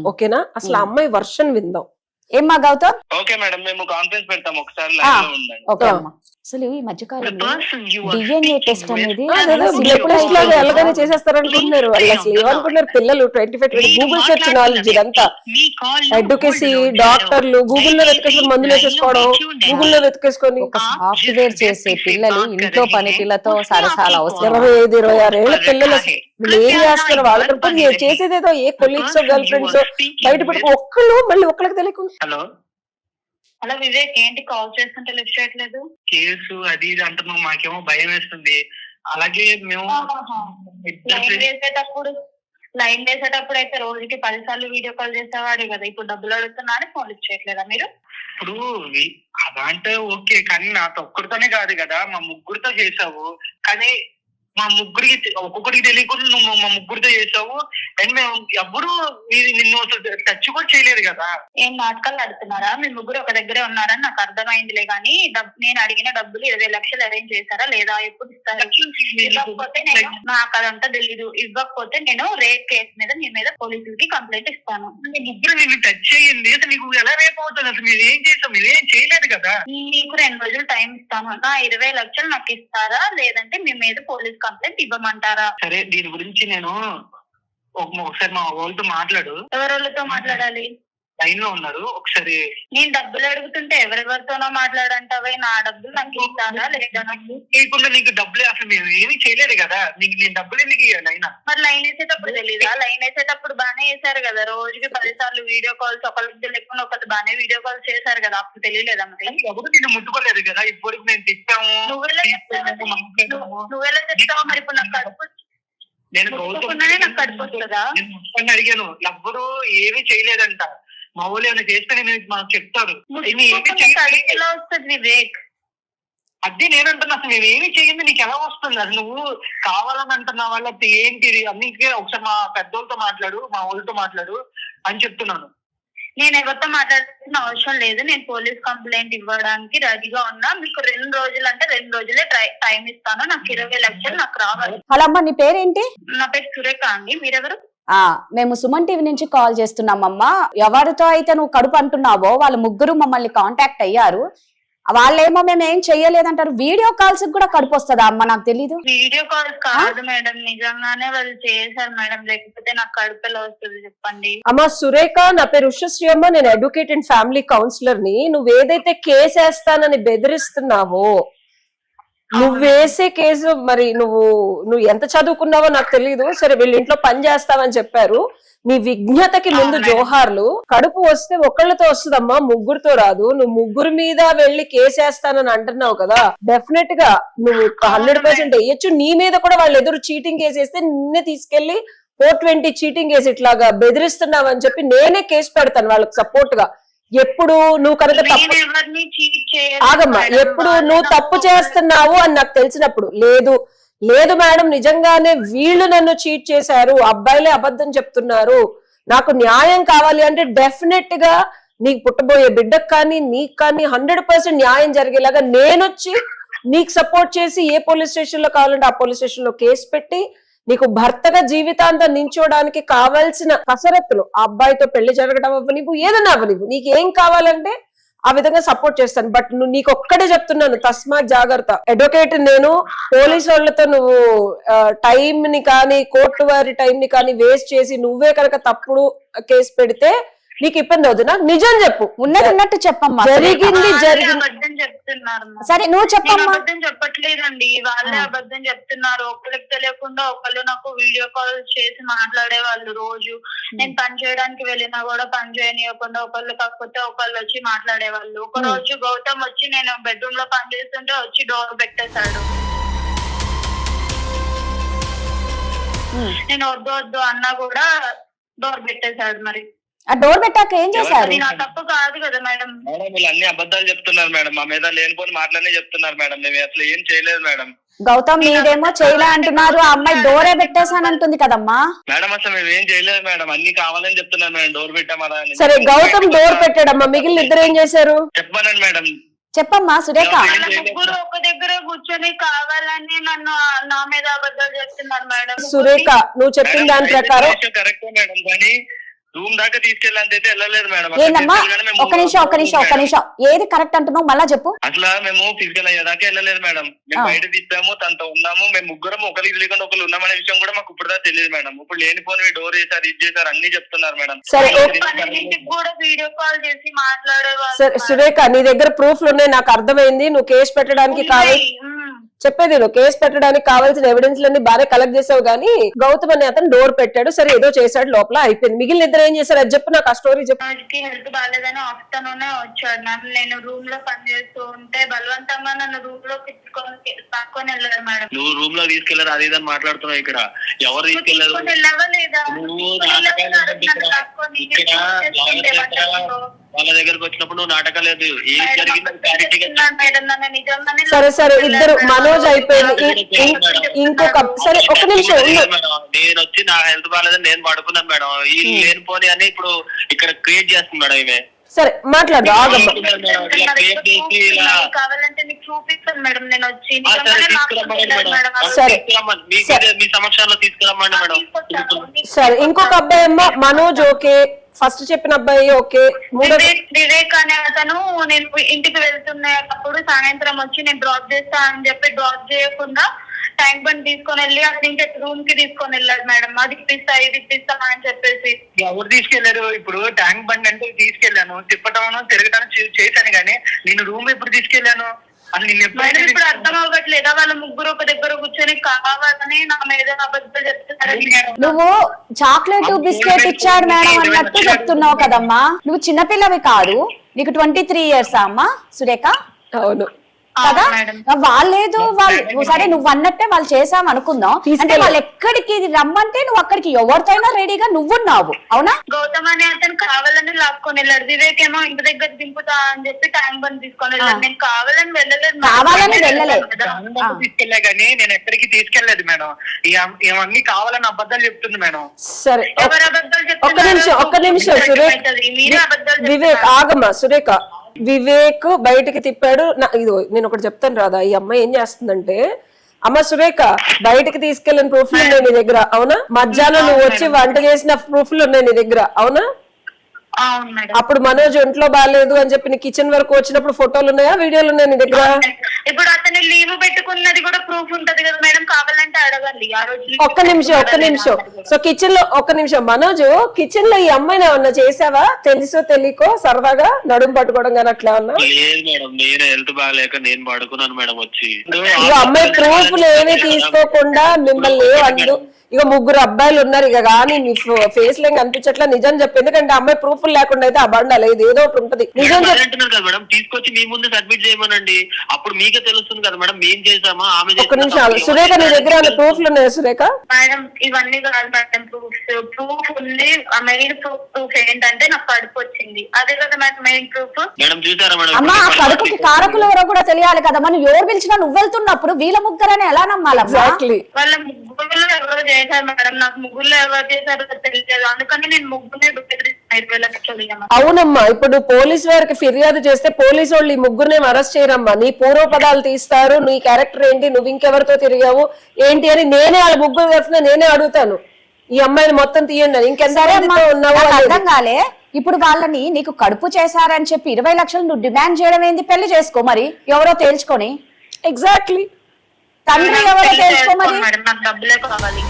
Speaker 4: ఓకేనా? అసలు అమ్మాయి వర్షన్ విందాం.
Speaker 3: ఏమ్మా గౌతమ్?
Speaker 2: ఓకే మేడం, మేము కాన్ఫరెన్స్ పెడతాం ఒకసారి.
Speaker 3: అసలు ఈ మధ్య
Speaker 2: The
Speaker 3: కాలంలో
Speaker 2: person you are
Speaker 3: DNA
Speaker 2: speaking
Speaker 3: test
Speaker 2: with
Speaker 3: అనేది
Speaker 4: అదేదో
Speaker 2: has
Speaker 4: blood
Speaker 2: put
Speaker 4: test
Speaker 2: you
Speaker 4: లాగా
Speaker 2: on
Speaker 4: ఎలాగైనా
Speaker 2: hold.
Speaker 4: చేసేస్తారు అనుకుంటున్నారు వాళ్ళు. అసలు ఏమనుకున్నారు పిల్లలు 25 గూగుల్ సెర్చ్ నాలెడ్జ్ ఇదంతా. అడ్వకేసీ, డాక్టర్లు గూగుల్లో వెతికేసుకొని మందులు వేసేసుకోవడం, గూగుల్లో వెతికేసుకొని
Speaker 3: ఒక సాఫ్ట్వేర్ చేసే పిల్లలు ఇంట్లో పని పిల్లతో సరసాల అవసరం
Speaker 4: 25-26 ఏళ్ల పిల్లలు అసలు వీళ్ళు ఏం చేస్తున్నారు వాళ్ళకి మీరు చేసేదేదో ఏ కొలీగ్స్ గర్ల్ ఫ్రెండ్స్ బయట పెట్టుకో ఒక్కళ్ళు మళ్ళీ ఒక్కళ్ళకి తెలియకుండా.
Speaker 2: హలో,
Speaker 1: హలో వివేక్, ఏంటి కాల్ చేస్తుంటే లిఫ్ట్ చేయట్లేదు?
Speaker 2: కేసు అది ఇది అంటున్నాం, మాకేమో భయం వేస్తుంది. అలాగే మేము
Speaker 1: లైన్ వేసేటప్పుడు అయితే రోజుకి 10 సార్లు వీడియో కాల్ చేసేవాడు కదా, ఇప్పుడు డబ్బులు అడుగుతున్నా అని ఫోన్ లిఫ్ట్ చేయట్లేదా మీరు?
Speaker 2: ఇప్పుడు అలా అంటే ఓకే, కానీ నాతో ఒక్కడితోనే కాదు కదా, మా ముగ్గురితో చేసావు. కానీ మా ముగ్గురికి ఒక్కొక్కరికి తెలియకుండా నువ్వు మా ముగ్గురితో చేసావు. అండ్ మేము ఎవ్వరూ నిన్ను టచ్ కూడా చేయలేదు కదా.
Speaker 1: ఏం నాటకాలు ఆడుతున్నారా? మీ ముగ్గురు ఒక దగ్గరే ఉన్నారని నాకు అర్థమైందిలే, కానీ నేను అడిగిన డబ్బులు 20 లక్షలు అరేంజ్ చేశారా లేదా? ఎప్పుడు ఇస్తారు? ఇవ్వకపోతే నేను నాకు అదంతా తెలీదు. ఇవ్వకపోతే నేను రేప్ కేసు మీద మీ మీద పోలీసులకి కంప్లైంట్ ఇస్తాను.
Speaker 2: ముగ్గురు నిన్ను టచ్ చేయండి, అసలు నీకు ఎలా రేపు అవుతుంది? అసలు మీరు ఏం చేస్తాం, మీరేం చేయలేదు కదా.
Speaker 1: మీకు 2 రోజులు టైం ఇస్తాను. నా 20 లక్షలు నాకు ఇస్తారా, లేదంటే మీ మీద పోలీస్ కంప్లైంట్ ఇవ్వమంటారా?
Speaker 2: సరే, దీని గురించి నేను ఒకసారి మా వాళ్ళతో మాట్లాడు.
Speaker 1: ఎవరితో మాట్లాడాలి?
Speaker 2: లైన్ లో ఉన్నారు, ఒకసారి.
Speaker 1: నేను డబ్బులు అడుగుతుంటే ఎవరెవరితోనో మాట్లాడంటావే, నా డబ్బులు నాకు ఇస్తారా లేదా?
Speaker 2: లేకుండా నీకు డబ్బులు అసలు మేము ఏమీ చేయలేదు కదా, నీకు నేను డబ్బులు ఎందుకు ఇవ్వాలి? అయినా
Speaker 1: మరి లైన్ వేసేటప్పుడు తెలీదా? లైన్ వేసేటప్పుడు బానే వేసారు కదా, రోజుకి 10 సార్లు వీడియో కాల్స్, ఒకరికి లేకుండా ఒకరు బానే వీడియో కాల్స్ చేశారు కదా, అప్పుడు తెలియలేదా? మరి
Speaker 2: ఎవరు నిన్ను ముట్టుకోలేదు కదా, ఇప్పటికి నేను తిట్టాము.
Speaker 1: నువ్వెలా చెప్తావా? మరి ఇప్పుడు నాకు కడుపు
Speaker 2: నేను
Speaker 1: నాకు కడుపు వస్తుందా?
Speaker 2: నేను అడిగాను, ఎవ్వరు ఏమీ చేయలేదంట. మా ఊళ్ళో ఏమైనా చేస్తే నేను మాకు చెప్తారు.
Speaker 1: ఎలా వస్తుంది వివేక్?
Speaker 2: అదే నేను అంటున్నా, అసలు నేను ఏమి చేయండి నీకు ఎలా వస్తుంది? అది నువ్వు కావాలని అంటున్నావా లేకపోతే ఏంటిది? అన్నిటికీ ఒకసారి మా పెద్దోళ్ళతో మాట్లాడు, మా ఊళ్ళతో మాట్లాడు అని చెప్తున్నాను.
Speaker 1: నేను ఎవరితో మాట్లాడాల్సిన అవసరం లేదు. నేను పోలీస్ కంప్లైంట్ ఇవ్వడానికి రెడీగా ఉన్నా. మీకు 2 రోజులు అంటే 2 రోజులే టైం ఇస్తాను. నాకు 20 లక్షలు నాకు రావాలి.
Speaker 3: హలో అమ్మ, నీ పేరేంటి?
Speaker 1: నా పేరు సురేఖ అండి. మీరెవరు?
Speaker 3: మేము సుమన్ టీవీ నుంచి కాల్ చేస్తున్నామమ్మా. ఎవరితో అయితే నువ్వు కడుపు అంటున్నావో వాళ్ళ ముగ్గురు మమ్మల్ని కాంటాక్ట్ అయ్యారు. వాళ్ళేమో మేము ఏం చెయ్యలేదంటారు. వీడియో కాల్స్ కూడా కడుపు వస్తుందా అమ్మ? నాకు తెలీదు.
Speaker 1: వీడియో కాల్స్ కాదు మేడం, నిజంగానే వాళ్ళు చేశారు మేడం, లేకపోతే నాకు కడుపు ఎలా వస్తుంది చెప్పండి.
Speaker 4: అమ్మ సురేఖ, నా పేరు ఉషశ్రీ అమ్మ, నేను అడ్వకేట్ అండ్ ఫ్యామిలీ కౌన్సిలర్ ని. నువ్వు ఏదైతే కేసు వేస్తానని బెదిరిస్తున్నావో, నువ్వు వేసే కేసు మరి నువ్వు ఎంత చదువుకున్నావో నాకు తెలియదు. సరే, వీళ్ళ ఇంట్లో పని చేస్తావని చెప్పారు. నీ విజ్ఞతకి ముందు జోహార్లు. కడుపు వస్తే ఒకళ్ళతో వస్తుందమ్మా, ముగ్గురుతో రాదు. నువ్వు ముగ్గురు మీద వెళ్ళి కేసేస్తానని అంటున్నావు కదా, డెఫినెట్ గా నువ్వు 100% వేయచ్చు. నీ మీద కూడా వాళ్ళు ఎదురు చీటింగ్ కేసు వేస్తే నిన్నే తీసుకెళ్లి 420 చీటింగ్ కేసు ఇట్లాగా బెదిరిస్తున్నావు అని చెప్పి నేనే కేసు పెడతాను వాళ్ళకి సపోర్ట్ గా. ఎప్పుడు నువ్వు కనుక తప్పు ఆగమ్మా, ఎప్పుడు నువ్వు తప్పు చేస్తున్నావు అని నాకు తెలిసినప్పుడు, లేదు మేడం నిజంగానే వీళ్ళు నన్ను చీట్ చేశారు, అబ్బాయిలే అబద్ధం చెప్తున్నారు, నాకు న్యాయం కావాలి అంటే డెఫినెట్ గా నీకు పుట్టబోయే బిడ్డకు కానీ నీకు కానీ 100% న్యాయం జరిగేలాగా నేనొచ్చి నీకు సపోర్ట్ చేసి ఏ పోలీస్ స్టేషన్ లో కావాలంటే ఆ పోలీస్ స్టేషన్ లో కేసు పెట్టి నీకు భర్తగా జీవితాంతం నించోడానికి కావాల్సిన కసరత్తులు, ఆ అబ్బాయితో పెళ్లి జరగడం అవ్వనివ్వు, ఏదైనా అవ్వనివ్వు, నీకు ఏం కావాలంటే ఆ విధంగా సపోర్ట్ చేస్తాను. బట్ నువ్వు నీకు ఒక్కడే చెప్తున్నాను, తస్మాత్ జాగ్రత్త. అడ్వకేట్ నేను, పోలీసు వాళ్ళతో నువ్వు టైం ని కానీ కోర్టు వారి టైం ని కానీ వేస్ట్ చేసి నువ్వే కనుక తప్పుడు కేసు పెడితే నీకు ఇబ్బంది అవుతుంది. నాకు నిజం చెప్పు,
Speaker 3: ఉన్నట్టు చెప్పమ్మా.
Speaker 4: జరిగింది
Speaker 1: అబద్ధం చెప్తున్నారు.
Speaker 3: సరే నువ్వు చెప్పమ్మా.
Speaker 1: అబద్ధం చెప్పట్లేదండి, వాళ్ళే అబద్ధం చెప్తున్నారు. ఒకరికి తెలియకుండా ఒకళ్ళు నాకు వీడియో కాల్ చేసి మాట్లాడే వాళ్ళు. రోజు నేను పని చేయడానికి వెళ్ళినా కూడా పని చేయనివ్వకుండా ఒకళ్ళు కాకపోతే ఒకళ్ళు వచ్చి మాట్లాడేవాళ్ళు. ఒక రోజు గౌతమ్ వచ్చి నేను బెడ్రూమ్ లో పని చేస్తుంటే వచ్చి డోర్ పెట్టేశాడు. నేను వద్దు అన్నా కూడా డోర్ పెట్టేశాడు. మరి
Speaker 3: ఆ డోర్ పెట్టాక ఏం చేశారు?
Speaker 1: నా తప్పు కాదు కదా మేడం.
Speaker 2: మేడం వీళ్ళు అన్ని అబద్ధాలు చెప్తున్నారు మేడం, మా మీద లేనిపోని మాటలనే చెప్తున్నారు మేడం. మేము అసలు ఏం చేయలేదు మేడం.
Speaker 3: గౌతమ్ మీరేమో చేయలే అంటున్నారు, ఆ అమ్మాయి డోరే పెట్టేశానంటుంది కదమ్మా.
Speaker 2: మేడం అసలు మేము ఏం చేయలేదు మేడం, అన్ని కావాలని చెప్తున్నారు మేడం. డోర్ పెట్టామరా?
Speaker 4: సరే గౌతమ్ డోర్ పెట్టాడమ్మా, మిగిలిన ఇద్దరు ఏం చేశారు
Speaker 2: చెప్పానండి మేడం.
Speaker 3: చెప్పమ్మా సురేఖ.
Speaker 1: ముగ్గురు ఒక దగ్గర కూర్చొని కావాలని నన్ను నా మీద అబద్ధాలు చెప్తున్నారు మేడం.
Speaker 4: సురేఖ నువ్వు చెప్పిన దాని ప్రకారం
Speaker 2: కరెక్టే మేడం, కానీ రూమ్ దాకా తీసుకెళ్ళంత అయితే వెళ్ళలేదు మేడం.
Speaker 3: ఏందమ్మా ఒక్క నిమిషం ఏది కరెక్ట్ అంటున్నావు మళ్ళా చెప్పు.
Speaker 2: అసలు మేము ఫిజికల్ అయ్యేదాకా వెళ్ళలేదు మేడం. మేము బయట తిప్పాము, తనతో ఉన్నాము. మేము ముగ్గురం ఒకరికి లేకుండా ఒకరు ఉన్నామనే విషయం కూడా మాకు ఇప్పుడు దాకా తెలియదు మేడం. ఇప్పుడు లేనిపోని డోర్ చేశారు, ఇది చేశారు, అన్ని చెప్తున్నారు మేడం.
Speaker 4: సరే
Speaker 1: కూడా వీడియో కాల్ చేసి మాట్లాడేవాళ్ళు.
Speaker 4: సరే సురేఖ, నీ దగ్గర ప్రూఫ్లు ఉన్నాయి, నాకు అర్థమైంది. నువ్వు కేసు పెట్టడానికి కావాలి చెప్పేది, నువ్వు కేసు పెట్టడానికి కావాల్సిన ఎవిడెన్స్ లన్నీ బాగా కలెక్ట్ చేసావు. కానీ గౌతమ్ అనే అతను డోర్ పెట్టాడు, సరే ఏదో చేశాడు, లోపల అయిపోయింది. మిగిలిన ఇద్దరు ఏం చేశారు అది చెప్పు, నాకు ఆ స్టోరీ చెప్పు.
Speaker 1: హెల్త్ బాగాలేదని ఆఫ్టర్నూన్ వచ్చాడు మ్యామ్. నేను రూమ్ లో పని చేస్తూ ఉంటే బలవంతంగా నన్ను రూమ్ లో పట్టుకొని వెళ్ళారు మేడం.
Speaker 2: నువ్వు రూమ్ లో తీసుకెళ్లారు అది ఇదని మాట్లాడుతున్నావు. ఇక్కడ ఎవరు తీసుకెళ్లారు? వాళ్ళ దగ్గరకు వచ్చినప్పుడు నువ్వు నాటకాలు లేదు, ఏం జరిగింది.
Speaker 4: సరే సరే ఇద్దరు మనోజ్ అయిపోయింది. ఇంకొక సరే ఒక్క నిమిషం,
Speaker 2: నేను వచ్చి నా హెల్త్ బాగాలేదని నేను పడుకున్నాను మేడం. ఈ లేనిపోని అని ఇప్పుడు ఇక్కడ క్రియేట్ చేస్తుంది మేడం. ఈమె
Speaker 4: సరే మాట్లాడు, ఆగమ్మా.
Speaker 1: కావాలంటే నీకు చూపిస్తాను మేడం. నేను వచ్చి
Speaker 2: మీ సమక్షంలో తీసుకురమ్మండి మేడం.
Speaker 4: సరే ఇంకొక అబ్బాయి అమ్మ మనోజ్ ఓకే, ఫస్ట్ చెప్పిన అబ్బాయి ఓకే.
Speaker 1: వివేక్ అనే అతను నేను ఇంటికి వెళ్తున్నప్పుడు సాయంత్రం వచ్చి నేను డ్రాప్ చేస్తా అని చెప్పి డ్రాప్ చేయకుండా ట్యాంక్ బండ్ తీసుకొని వెళ్ళి అక్కడ ఇంకా రూమ్ కి తీసుకొని వెళ్ళాడు మేడం. అది ఇప్పిస్తా ఇది ఇప్పిస్తా అని చెప్పేసి.
Speaker 2: ఎవరు తీసుకెళ్లారు? ఇప్పుడు ట్యాంక్ బండ్ అంటే తీసుకెళ్లాను, తిప్పటం తిరగటం చేశాను, కానీ నేను రూమ్ ఎప్పుడు తీసుకెళ్లాను?
Speaker 1: మేడం ఇప్పుడు అర్థం అవ్వట్లేదా? వాళ్ళ ముగ్గురు ఒక దగ్గర కూర్చొని కావాలని నా మీద అబద్ధాలు చెప్తున్నారు.
Speaker 3: నువ్వు చాక్లెట్ బిస్కెట్ ఇచ్చాడు మేడం అన్నట్టు చెప్తున్నావు కదమ్మా. నువ్వు చిన్నపిల్లవి కాదు, నీకు 23 years అమ్మా సురేఖ.
Speaker 4: అవును
Speaker 3: కదా, వాళ్ళేదో వాళ్ళు సరే నువ్వు అన్నట్టే వాళ్ళు చేసాం అనుకుందాం. అంటే వాళ్ళు ఎక్కడికి రమ్మంటే నువ్వు అక్కడికి ఎవరితోనైనా రెడీగా నువ్వున్నావు, అవునా?
Speaker 1: గౌతమ్ అనే అతను కావాలని లాక్కొని వెళ్ళాడు. వివేక్ ఏమో ఇంటి దగ్గర దింపుతా అని చెప్పి ట్యాంక్ బండ్ తీసుకొని వెళ్ళాడు. నేను కావాలని వెళ్ళలేదు,
Speaker 3: కావాలని వెళ్ళలేదు,
Speaker 2: తీసుకెళ్లే కానీ నేను ఎక్కడికి తీసుకెళ్లేదు మేడం. ఇవన్నీ కావాలని అబద్ధాలు చెప్తుంది మేడం.
Speaker 4: సరే
Speaker 1: ఎవరు అబద్ధాలు
Speaker 4: ఒక్క నిమిషం సురేఖ, వివేక్ ఆగమ్మా. సురేఖ వివేక్ బయటికి తిప్పాడు. ఇదో నేను ఒకటి చెప్తాను రాదా, ఈ అమ్మాయి ఏం చేస్తుందంటే, అమ్మ సురేఖ బయటకి తీసుకెళ్ళిన ప్రూఫ్లు ఉన్నాయి నీ దగ్గర, అవునా? మధ్యాహ్నం నువ్వు వచ్చి వంట చేసిన ప్రూఫ్లు ఉన్నాయి నీ దగ్గర, అవునా? అప్పుడు మనోజ్ ఒంట్లో బాగాలేదు అని చెప్పి కిచెన్ వరకు వచ్చినప్పుడు ఫోటోలు ఉన్నాయా, వీడియోలు ఉన్నాయా నీ దగ్గర?
Speaker 1: ఇప్పుడు అతను లీవ్ పెట్టుకున్నది కూడా ప్రూఫ్ ఉంటది కదా మేడం, కావాలంటే అడగాలి. ఆ రోజు
Speaker 4: ఒక్క నిమిషం. సో కిచెన్ లో ఒక్క నిమిషం, మనోజ్ కిచెన్ లో ఈ అమ్మాయిని ఏమన్నా చేసావా? తెలుసో తెలియకో సరదాగా నడుము పట్టుకోవడం కానీ అట్లా ఉన్నా?
Speaker 2: లేదు మేడం, నేను హెల్త్ బాగాలేక నేను పడుకున్నాను మేడం. వచ్చి
Speaker 4: ఇక అమ్మాయి ప్రూఫ్లు ఏమీ తీసుకోకుండా మిమ్మల్ని ఏమందు. ఇక ముగ్గురు అబ్బాయిలు ఉన్నారు, ఇక కానీ మీ ఫేస్ లో కనిపించట్లా. నిజం చెప్పి, ఎందుకంటే అమ్మాయి ప్రూఫ్ లేకుండా అయితే ఆ బండ లేదు, ఏదో ఒకటి ఉంటది. నిజం
Speaker 2: చెప్తున్నారు కదా మేడం, తీసుకొచ్చి మీ ముందు సబ్మిట్ చేయమనండి, అప్పుడు మీకే తెలుస్తుంది కదా మేడం మేం చేసామా ఆమె.
Speaker 4: ఒక్క నిమిషం సురేఖ, నీ దగ్గర ప్రూఫ్లు ఉన్నాయా సురేఖ?
Speaker 1: మేడం ఇవన్నీ కాదు మేడం, ప్రూఫ్ ఉంది. మెయిన్ ప్రూఫ్ ఏంటంటే నాకు కడుపు వచ్చింది, అదే కదా మేడం మెయిన్ ప్రూఫ్.
Speaker 2: మేడం చూసారా మేడం,
Speaker 3: అమ్మా ఆ కడుపుకి కారకులు ఎవరో కూడా తెలియాలి కదా. మనం ఎవరు పిలిచినా నువ్వు వెళ్తున్నప్పుడు వీళ్ళ ముగ్గురని ఎలా నమ్మాలమ్మా?
Speaker 1: వాళ్ళ ముగ్గురులో ఎవరు చేశారు మేడం, నాకు ముగ్గురులో ఎవరు చేశారో తెలియదు, అందుకని నేను ముగ్గురునే 20 లక్షలు.
Speaker 4: అవునమ్మా, ఇప్పుడు పోలీస్ వారికి ఫిర్యాదు చేస్తే పోలీసు వాళ్ళు ఈ ముగ్గురునే అరెస్ట్ చేయరమ్మా. నీ పూర్వపదాలు తీస్తారు, నీ క్యారెక్టర్ ఏంటి, నువ్వు ఇంకెవరితో తిరిగావు ఏంటి అని నేనే వాళ్ళ ముగ్గురు తరఫున నేనే అడుగుతాను. ఈ అమ్మాయిని మొత్తం తీయండి అని. ఇంకెంతమందితో ఉన్నావు
Speaker 3: అర్థం కాలే. ఇప్పుడు వాళ్ళని నీకు కడుపు చేశారని చెప్పి 20 లక్షలు నువ్వు డిమాండ్ చేయడం ఏంది? పెళ్లి చేసుకో మరి, ఎవరో తేల్చుకొని.
Speaker 4: ఎగ్జాక్ట్లీ,
Speaker 3: తండ్రి ఎవరో తేల్చుకో మరి.
Speaker 1: నాకు డబ్బులే కావాలి.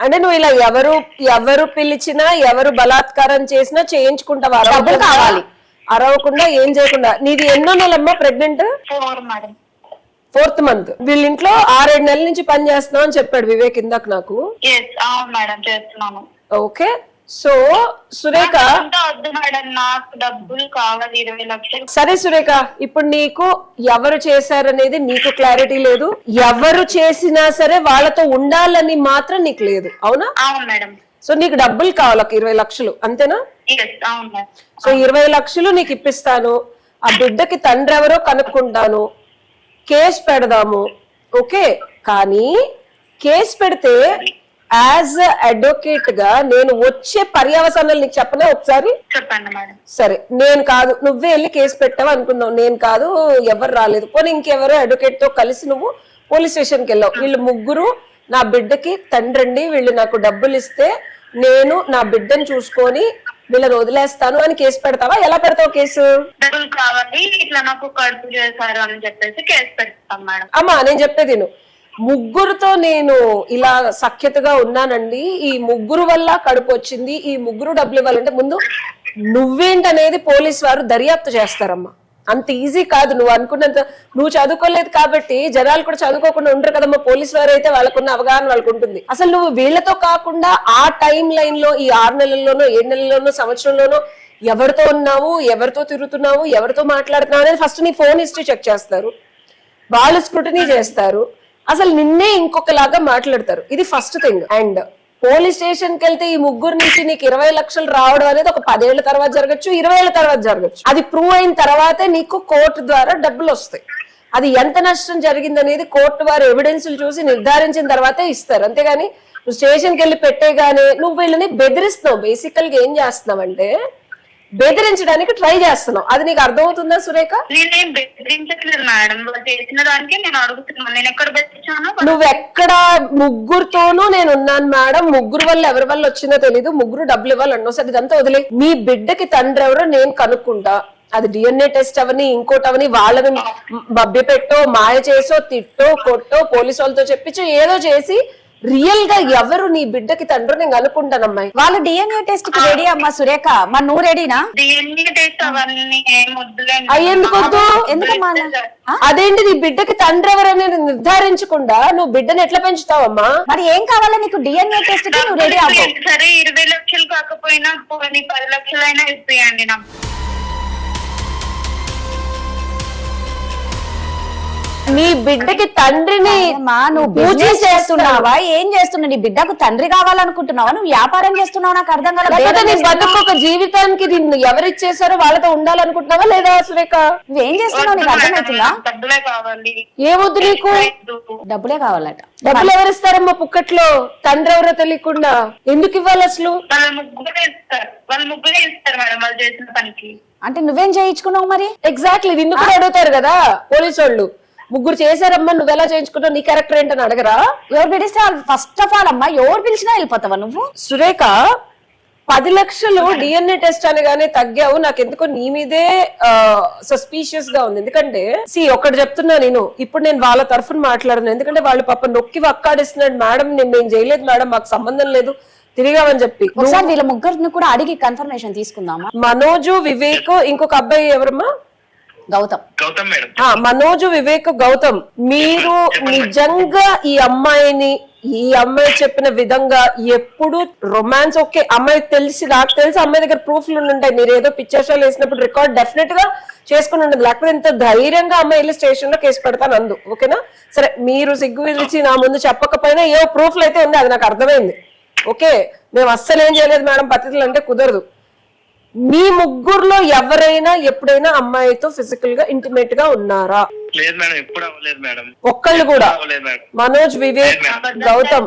Speaker 4: అంటే నువ్వు ఇలా ఎవరు పిలిచినా ఎవరు బలాత్కారం చేసినా చేయించుకుంటావా? డబ్బులు కావాలి, అరవకుండా ఏం చేయకుండా. నీది ఎన్నో నెలమ్మా ప్రెగ్నెంట్? 4th month. వీళ్ళ ఇంట్లో 6-7 నెలల నుంచి పని చేస్తున్నావు అని చెప్పాడు వివేక్ ఇందాక నాకు. ఓకే, సో సురేఖ
Speaker 1: నాకు డబ్బులు కావాలి 20 లక్షలు.
Speaker 4: సరే సురేఖ, ఇప్పుడు నీకు ఎవరు చేశారనేది నీకు క్లారిటీ లేదు. ఎవరు చేసినా సరే వాళ్ళతో ఉండాలని మాత్రం నీకు లేదు, అవునా?
Speaker 1: అవును మేడం.
Speaker 4: సో నీకు డబ్బులు కావాలి 20 లక్షలు, అంతేనా? సో 20 లక్షలు నీకు ఇప్పిస్తాను, ఆ బిడ్డకి తండ్రి ఎవరో కనుక్కుంటాను, కేసు పెడదాము, ఓకే? కానీ కేసు పెడితే యాజ్ అడ్వకేట్ గా నేను వచ్చే పర్యవసానాలు నీకు చెప్పనా ఒకసారి?
Speaker 1: చెప్పండి మేడం.
Speaker 4: సరే, నేను కాదు, నువ్వే వెళ్ళి కేసు పెట్టావు అనుకుందాం, నేను కాదు, ఎవరు రాలేదు, పోనీ ఇంకెవరో అడ్వకేట్ తో కలిసి నువ్వు పోలీస్ స్టేషన్కి వెళ్ళావు, వీళ్ళు ముగ్గురు నా బిడ్డకి తండ్రండి, వీళ్ళు నాకు డబ్బులు ఇస్తే నేను నా బిడ్డను చూసుకొని వీళ్ళని వదిలేస్తాను అని కేసు పెడతావా? ఎలా పెడతావు కేసు?
Speaker 1: డబ్బులు కావాలి, ఇట్లా నాకు కడుపు చేశారు అని చెప్పేసి కేసు పెడతాం మేడం.
Speaker 4: అమ్మా నేను చెప్పేది ముగ్గురుతో నేను ఇలా సఖ్యతగా ఉన్నానండి, ఈ ముగ్గురు వల్ల కడుపు వచ్చింది, ఈ ముగ్గురు డబ్బులు ఇవ్వాలంటే ముందు నువ్వేంటనేది పోలీస్ వారు దర్యాప్తు చేస్తారమ్మా. అంత ఈజీ కాదు, నువ్వు అనుకున్నంత. నువ్వు చదువుకోలేదు కాబట్టి జనాలు కూడా చదువుకోకుండా ఉండరు కదమ్మా. పోలీస్ వారు అయితే వాళ్ళకున్న అవగాహన వాళ్ళకు ఉంటుంది. అసలు నువ్వు వీళ్లతో కాకుండా ఆ టైం లైన్ లో ఈ 6 నెలల్లోనో 7 నెలల్లోనో సంవత్సరంలోనో ఎవరితో ఉన్నావు, ఎవరితో తిరుగుతున్నావు, ఎవరితో మాట్లాడుతున్నావు అనేది ఫస్ట్ నీ ఫోన్ హిస్టరీ చెక్ చేస్తారు, వాళ్ళు స్క్రూటినీ చేస్తారు, అసలు నిన్నే ఇంకొకలాగా మాట్లాడతారు. ఇది first thing. And police station కి వెళ్తే ఈ ముగ్గురు నుంచి నీకు 20 లక్షలు రావడం అనేది ఒక 10 ఏళ్ల తర్వాత జరగచ్చు, 20 ఏళ్ల తర్వాత జరగచ్చు. అది ప్రూవ్ అయిన తర్వాతే నీకు కోర్టు ద్వారా డబ్బులు వస్తాయి. అది ఎంత నష్టం జరిగింది అనేది కోర్టు వారు ఎవిడెన్స్లు చూసి నిర్ధారించిన తర్వాతే ఇస్తారు. అంతేగాని నువ్వు స్టేషన్కి వెళ్ళి పెట్టేగానే నువ్వు వీళ్ళని బెదిరిస్తున్నావు. బేసికల్ గా ఏం చేస్తున్నావు అంటే బెదిరించడానికి ట్రై చేస్తున్నావు. అది నీకు అర్థమవుతుందా సురేఖ?
Speaker 1: నేనేం బెదిరించట్లేదు మేడం, వాళ్ళు చేసిన దానికి నేను అడుగుతున్నాను. నేను ఎక్కడ బెదిరించాను?
Speaker 4: నువ్వెక్కడ ముగ్గురుతోనూ నేను ఉన్నాను మేడం, ముగ్గురు వల్ల ఎవరి వల్ల వచ్చిందో తెలీదు, ముగ్గురు డబ్బులు ఇవ్వాలన్నావు. సరే ఇదంతా వదిలే, మీ బిడ్డకి తండ్రి ఎవరో నేను కనుక్కుంటా. అది DNA టెస్ట్ అవని ఇంకోటి అవని వాళ్ళని మభ్య పెట్టో మాయ చేసో తిట్టో కొట్టో పోలీసు వాళ్ళతో చెప్పించో ఏదో చేసి రియల్ గా ఎవరు నీ బిడ్డకి తండ్రి నేను అనుకుంటాను. అమ్మాయి
Speaker 3: వాళ్ళు DNA టెస్ట్ కి రెడీ అమ్మా సురేఖ, మరి నువ్వు రెడీనా?
Speaker 1: DNA టెస్ట్ అవన్నీ ఏం వద్దులేండి.
Speaker 4: ఎందుకు వద్దు? అదేంటి, నీ బిడ్డకి తండ్రి ఎవరనేది నిర్ధారించకుండా నువ్వు బిడ్డను ఎట్లా పెంచుతావమ్మా?
Speaker 3: మరి ఏం కావాలా నీకు DNA టెస్ట్ కి నువ్వు రెడీ అవ్వు.
Speaker 1: సరే 20 లక్షలు కాకపోయినా 10 లక్షలైనా ఇస్తాయండి నాకు.
Speaker 4: నీ బిడ్డకి తండ్రిని
Speaker 3: నువ్వు బిజినెస్ చేస్తున్నావా, ఏం చేస్తున్నావు? నీ బిడ్డకు తండ్రి కావాలనుకుంటున్నావా, నువ్వు వ్యాపారం చేస్తున్నావు? నాకు అర్థం కాలేదు.
Speaker 4: నీ బతుకు ఒక జీవితానికి నిన్ను ఎవరిచ్చేసారో వాళ్ళతో ఉండాలనుకుంటున్నావా లేదా సురేఖ?
Speaker 3: నువ్వేం చేస్తున్నావు నీకు అర్థమవుతుందా?
Speaker 1: డబ్బులే కావాలి.
Speaker 4: ఏమొద్దు నీకు?
Speaker 3: డబ్బులే కావాలట.
Speaker 4: డబ్బులు ఎవరిస్తారమ్మా పుక్కట్లో? తండ్రి ఎవరో తెలియకుండా ఎందుకు ఇవ్వాలి అసలు?
Speaker 1: వాళ్ళ ముగ్గురే ఇస్తారు మేడం వాళ్ళు చేసిన పనికి.
Speaker 3: అంటే నువ్వేం చేయించుకున్నావు మరి?
Speaker 4: ఎగ్జాక్ట్లీ, నిన్ను కూడా అడుగుతారు కదా పోలీసు వాళ్ళు. ముగ్గురు చేశారమ్మా, నువ్వెలా చేయించుకున్నావు, నీ క్యారెక్టర్ ఏంటని అడగరా?
Speaker 3: ఎవరు పిలిస్తే ఫస్ట్ ఆఫ్ ఆల్ అమ్మా ఎవరు పిలిచినా వెళ్ళిపోతావా నువ్వు?
Speaker 4: సురేఖ 10 లక్షలు DNA టెస్ట్ అనగానే తగ్గావు. నాకు ఎందుకో నీ మీదే సస్పీషియస్ గా ఉంది. ఎందుకంటే ఒకటి చెప్తున్నా నేను, ఇప్పుడు నేను వాళ్ళ తరఫున మాట్లాడుతున్నాను. ఎందుకంటే వాళ్ళు పాప నొక్కి వక్కాడిస్తున్నాడు, మేడం నేను చేయలేదు మేడం, మాకు సంబంధం లేదు, తిరిగామని చెప్పి.
Speaker 3: ఒకసారి వీళ్ళ ముగ్గురిని కూడా అడిగి కన్ఫర్మేషన్ తీసుకుందామా?
Speaker 4: మనోజు, వివేక్, ఇంకొక అబ్బాయి ఎవరమ్మా?
Speaker 2: గౌతమ్ మేడం.
Speaker 4: మనోజు, వివేక్, గౌతమ్, మీరు నిజంగా ఈ అమ్మాయి చెప్పిన విధంగా ఎప్పుడు రొమాన్స్ ఓకే అమ్మాయి తెలిసి నాకు తెలిసి అమ్మాయి దగ్గర ప్రూఫ్లు ఉంటాయి. మీరు ఏదో పిక్చర్స్ వేసినప్పుడు రికార్డ్ డెఫినెట్ గా చేసుకుని ఉండదు, లేకపోతే ఇంత ధైర్యంగా అమ్మాయి వెళ్ళి స్టేషన్ లో కేసు పెడతాను అందు. ఓకేనా? సరే, మీరు సిగ్గు విడిచి నా ముందు చెప్పకపోయినా ఏ ప్రూఫ్లు అయితే ఉంది, అది నాకు అర్థమైంది. ఓకే, మేము అస్సలు ఏం చేయలేదు మేడం, పద్ధతులు అంటే కుదరదు. మీ ముగ్గురులో ఎవరైనా ఎప్పుడైనా అమ్మాయితో ఫిజికల్ గా ఇంటిమేట్ గా ఉన్నారా?
Speaker 2: లేదు మేడం, ఎప్పుడు అవ్వలేదు మేడం.
Speaker 4: ఒక్కళ్ళు కూడా? మనోజ్, వివేక్, గౌతమ్.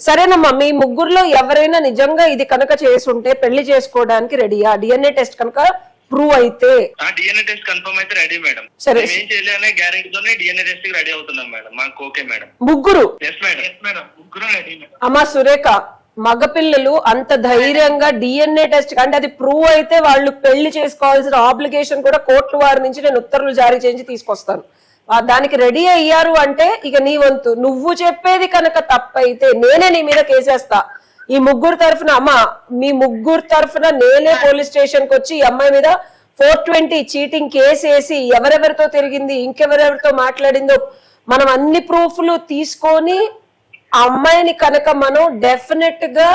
Speaker 4: సరేనమ్మా, మీ ముగ్గురులో ఎవరైనా నిజంగా ఇది కనుక చేసుంటే పెళ్లి చేసుకోవడానికి రెడీయా? DNA టెస్ట్ కనుక ప్రూవ్ అయితే?
Speaker 2: DNA టెస్ట్ కన్ఫర్మ్ అయితే రెడీ మేడం.
Speaker 4: సరే,
Speaker 2: ఏం చేయలేనే గ్యారెంటీతోనే DNA టెస్ట్ కి రెడీ అవుతున్నాం మేడం. మాకు ఓకే మేడం.
Speaker 4: ముగ్గురు?
Speaker 2: ఎస్ మేడం, ముగ్గురు రెడీ మేడం.
Speaker 4: అమ్మా సురేఖ, మగపిల్లలు అంత ధైర్యంగా DNA టెస్ట్ అంటే అది ప్రూవ్ అయితే వాళ్ళు పెళ్లి చేసుకోవాల్సిన ఆబ్లిగేషన్ కూడా కోర్టు వారి నుంచి నేను ఉత్తర్వులు జారీ చేయించి తీసుకొస్తాను. దానికి రెడీ అయ్యారు అంటే ఇక నీ వంతు. నువ్వు చెప్పేది కనుక తప్పైతే నేనే నీ మీద కేసేస్తా. ఈ ముగ్గురు తరఫున మీ ముగ్గురు తరఫున నేనే పోలీస్ స్టేషన్ కి వచ్చి ఈ అమ్మాయి మీద 420 చీటింగ్ కేసు వేసి ఎవరెవరితో తిరిగింది, ఇంకెవరెవరితో మాట్లాడిందో మనం అన్ని ప్రూఫ్లు తీసుకొని ఆ అమ్మాయిని కనుక మనం డెఫినెట్ గా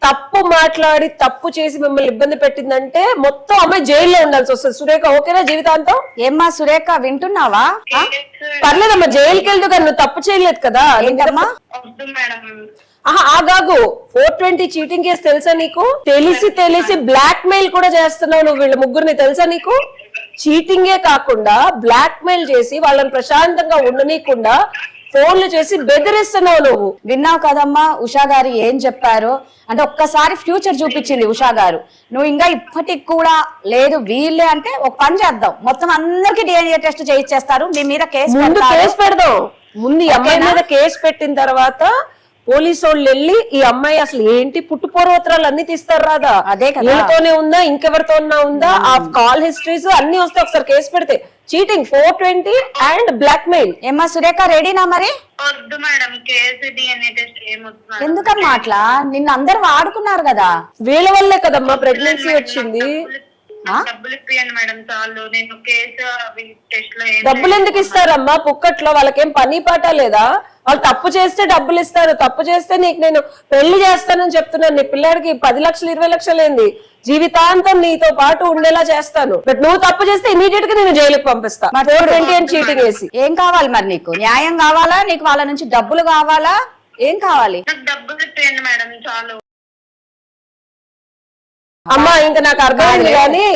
Speaker 4: తప్పు మాట్లాడి తప్పు చేసి మిమ్మల్ని ఇబ్బంది పెట్టిందంటే మొత్తం అమ్మాయి జైల్లో ఉండాల్సి వస్తుంది. సురేఖ ఓకేనా జీవితాంతం?
Speaker 3: ఏమ్మా సురేఖ వింటున్నావా?
Speaker 4: పర్లేదమ్మా, జైలుకి వెళ్తూ కానీ నువ్వు తప్పు చేయలేదు కదా.
Speaker 3: ఏంటమ్మా?
Speaker 4: ఆగాగు, 420 చీటింగ్ కేసు తెలుసా నీకు? తెలిసి బ్లాక్ మెయిల్ కూడా చేస్తున్నావు నువ్వు వీళ్ళ ముగ్గురిని, తెలుసా నీకు? చీటింగే కాకుండా బ్లాక్ మెయిల్ చేసి వాళ్ళని ప్రశాంతంగా ఉండనీయకుండా ఫోన్లు చేసి బెదిరిస్తున్నావు నువ్వు.
Speaker 3: విన్నావు కదమ్మా ఉషా గారు ఏం చెప్పారు అంటే ఒక్కసారి ఫ్యూచర్ చూపించింది ఉషా గారు. నువ్వు ఇంకా ఇప్పటికి కూడా లేదు వీళ్ళే అంటే ఒక పని చేద్దాం, మొత్తం అందరికి DNA టెస్ట్ చేయించేస్తారు, మీ మీద కేసు
Speaker 4: ముందు
Speaker 3: పెడతారు.
Speaker 4: కేసు పెడదాం. ముందు ఈ అమ్మాయి మీద కేసు పెట్టిన తర్వాత పోలీసు వాళ్ళు వెళ్ళి ఈ అమ్మాయి అసలు ఏంటి పుట్టుపూర్వోత్తరాలు అన్ని తీస్తారు రాదా,
Speaker 3: అదే కదా.
Speaker 4: వీళ్ళతోనే ఉందా ఇంకెవరితో ఉందా, ఆ కాల్ హిస్టరీస్ అన్ని వస్తాయి ఒకసారి కేసు పెడితే. Cheating 420 and blackmail.
Speaker 3: ఏమ్మా సురేఖ రెడీనా మరి?
Speaker 1: వద్దు మేడం, కేసు DNA టెస్ట్ ఏమొద్దు.
Speaker 3: ఎందుకమ్మా అట్లా? నిన్ను అందరు వాడుకున్నారు కదా.
Speaker 4: వీళ్ళ వల్లే కదమ్మా ప్రెగ్నెన్సీ వచ్చింది.
Speaker 1: డబ్బులు ఇప్పియండి మేడం చాలు, నేను కేసు టెస్ట్ లో
Speaker 4: డబ్బులు ఎందుకు ఇస్తారమ్మా పుక్కట్లో? వాళ్ళకేం పని పాట లేదా? వాళ్ళు తప్పు చేస్తే డబ్బులు ఇస్తారు, తప్పు చేస్తే నీకు నేను పెళ్లి చేస్తానని చెప్తున్నాను. నీ పిల్లాడికి 10 లక్షలు 20 లక్షలు ఏంది, జీవితాంతం నీతో పాటు ఉండేలా చేస్తాను. బట్ నువ్వు తప్పు చేస్తే ఇమీడియట్ గా నేను జైలుకి పంపిస్తా. 420 అని చీటింగ్ వేసి.
Speaker 3: ఏం కావాలి మరి నీకు? న్యాయం కావాలా, నీకు వాళ్ళ నుంచి డబ్బులు కావాలా, ఏం కావాలి?
Speaker 1: నాకు డబ్బులు ఇప్పియండి మేడం చాలు.
Speaker 4: అమ్మా ఇంకా నాకు అర్థమైంది కానీ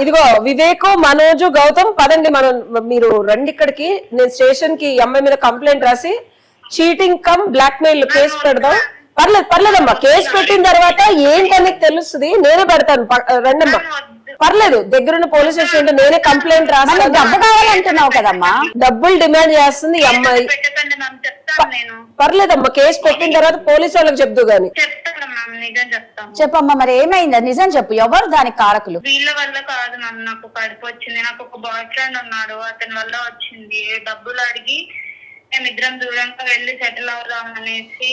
Speaker 4: ఇదిగో వివేక్, మనోజ్, గౌతమ్ పదండి, మనం మీరు రండి ఇక్కడికి. నేను స్టేషన్ కి అమ్మాయి మీద కంప్లైంట్ రాసి cheating cum blackmail case పెడదాం. పర్లేదమ్మా, కేసు పెట్టిన తర్వాత ఏంటని తెలుస్తుంది, నేనే పెడతాను. రండమ్మా, పర్లేదు, దగ్గరున్న పోలీస్ స్టేషన్ నేనే కంప్లైంట్ రాస్తాను.
Speaker 3: డబ్బు కావాలంటున్నావు కదమ్మా.
Speaker 4: డబ్బులు డిమాండ్ చేస్తుంది ఈ అమ్మాయి.
Speaker 1: పెట్టకండి మ్యామ్, చెప్తాను నేను.
Speaker 4: పర్లేదమ్మా, కేసు పెట్టిన తర్వాత పోలీసు వాళ్ళకి చెప్దు గాని.
Speaker 1: చెప్తాను మ్యామ్, నిజం చెప్తాను.
Speaker 3: చెప్పమ్మా మరి ఏమైంది, నిజం చెప్పు, ఎవరు దానికి కారకులు?
Speaker 1: వీళ్ళ వల్ల కాదు మ్యామ్, నాకు కడుపు వచ్చింది. నాకు ఒక బాయ్ ఫ్రెండ్ ఉన్నాడు, అతని వల్ల వచ్చింది. డబ్బులు అడిగి మేమిద్దరం దూరంగా వెళ్ళి సెటిల్ అవుదాం అనేసి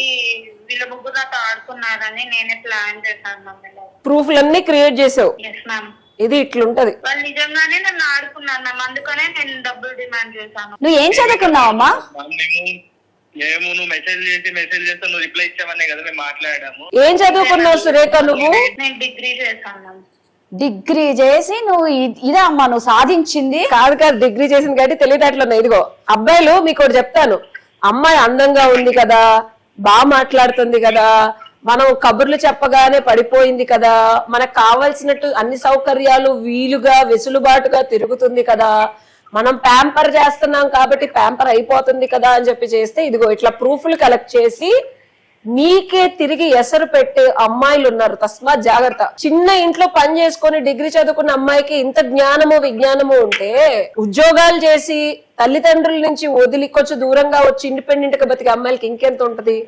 Speaker 1: వీళ్ళ ముగ్గురు నాతో ఆడుకున్నారని నేనే ప్లాన్ చేశాను మ్యామ్.
Speaker 4: ప్రూఫ్లన్నీ క్రియేట్ చేసావు.
Speaker 1: Yes ma'am.
Speaker 4: ఇది ఇట్లుంటది.
Speaker 1: వాళ్ళు నిజంగానే నన్ను ఆడుకున్నారు మ్యామ్, అందుకనే నేను డబ్బులు డిమాండ్ చేశాను.
Speaker 3: నువ్వు ఏం చదువుకున్నావమ్మా?
Speaker 2: మేము నువ్వు మెసేజ్ చేస్తే నువ్వు రిప్లై ఇచ్చావనే కదా మేము మాట్లాడాము.
Speaker 4: ఏం చదువుకున్నావు సురేఖ నువ్వు?
Speaker 1: నేను డిగ్రీ చేశాను మ్యామ్.
Speaker 3: డిగ్రీ చేసి నువ్వు ఇదే అమ్మా నువ్వు సాధించింది?
Speaker 4: కాదు డిగ్రీ చేసింది కాబట్టి తెలియటట్లు ఉన్నాయి. ఇదిగో అబ్బాయిలు మీకు ఒకటి చెప్తాను, అమ్మాయి అందంగా ఉంది కదా, బాగా మాట్లాడుతుంది కదా, మనం కబుర్లు చెప్పగానే పడిపోయింది కదా, మనకు కావాల్సినట్టు అన్ని సౌకర్యాలు వీలుగా వెసులుబాటుగా తిరుగుతుంది కదా, మనం ప్యాంపర్ చేస్తున్నాం కాబట్టి ప్యాంపర్ అయిపోతుంది కదా అని చెప్పి చేస్తే ఇదిగో ఇట్లా ప్రూఫ్లు కలెక్ట్ చేసి నీకే తిరిగి ఎసరు పెట్టే అమ్మాయిలు ఉన్నారు. తస్మాత్ జాగ్రత్త. చిన్న ఇంట్లో పని చేసుకొని డిగ్రీ చదువుకున్న అమ్మాయికి ఇంత జ్ఞానము విజ్ఞానము ఉంటే ఉద్యోగాలు చేసి తల్లిదండ్రుల నుంచి వదిలి కొంచెం దూరంగా వచ్చి ఇండిపెండెంట్ గా బతికే అమ్మాయిలకి ఇంకెంత ఉంటది.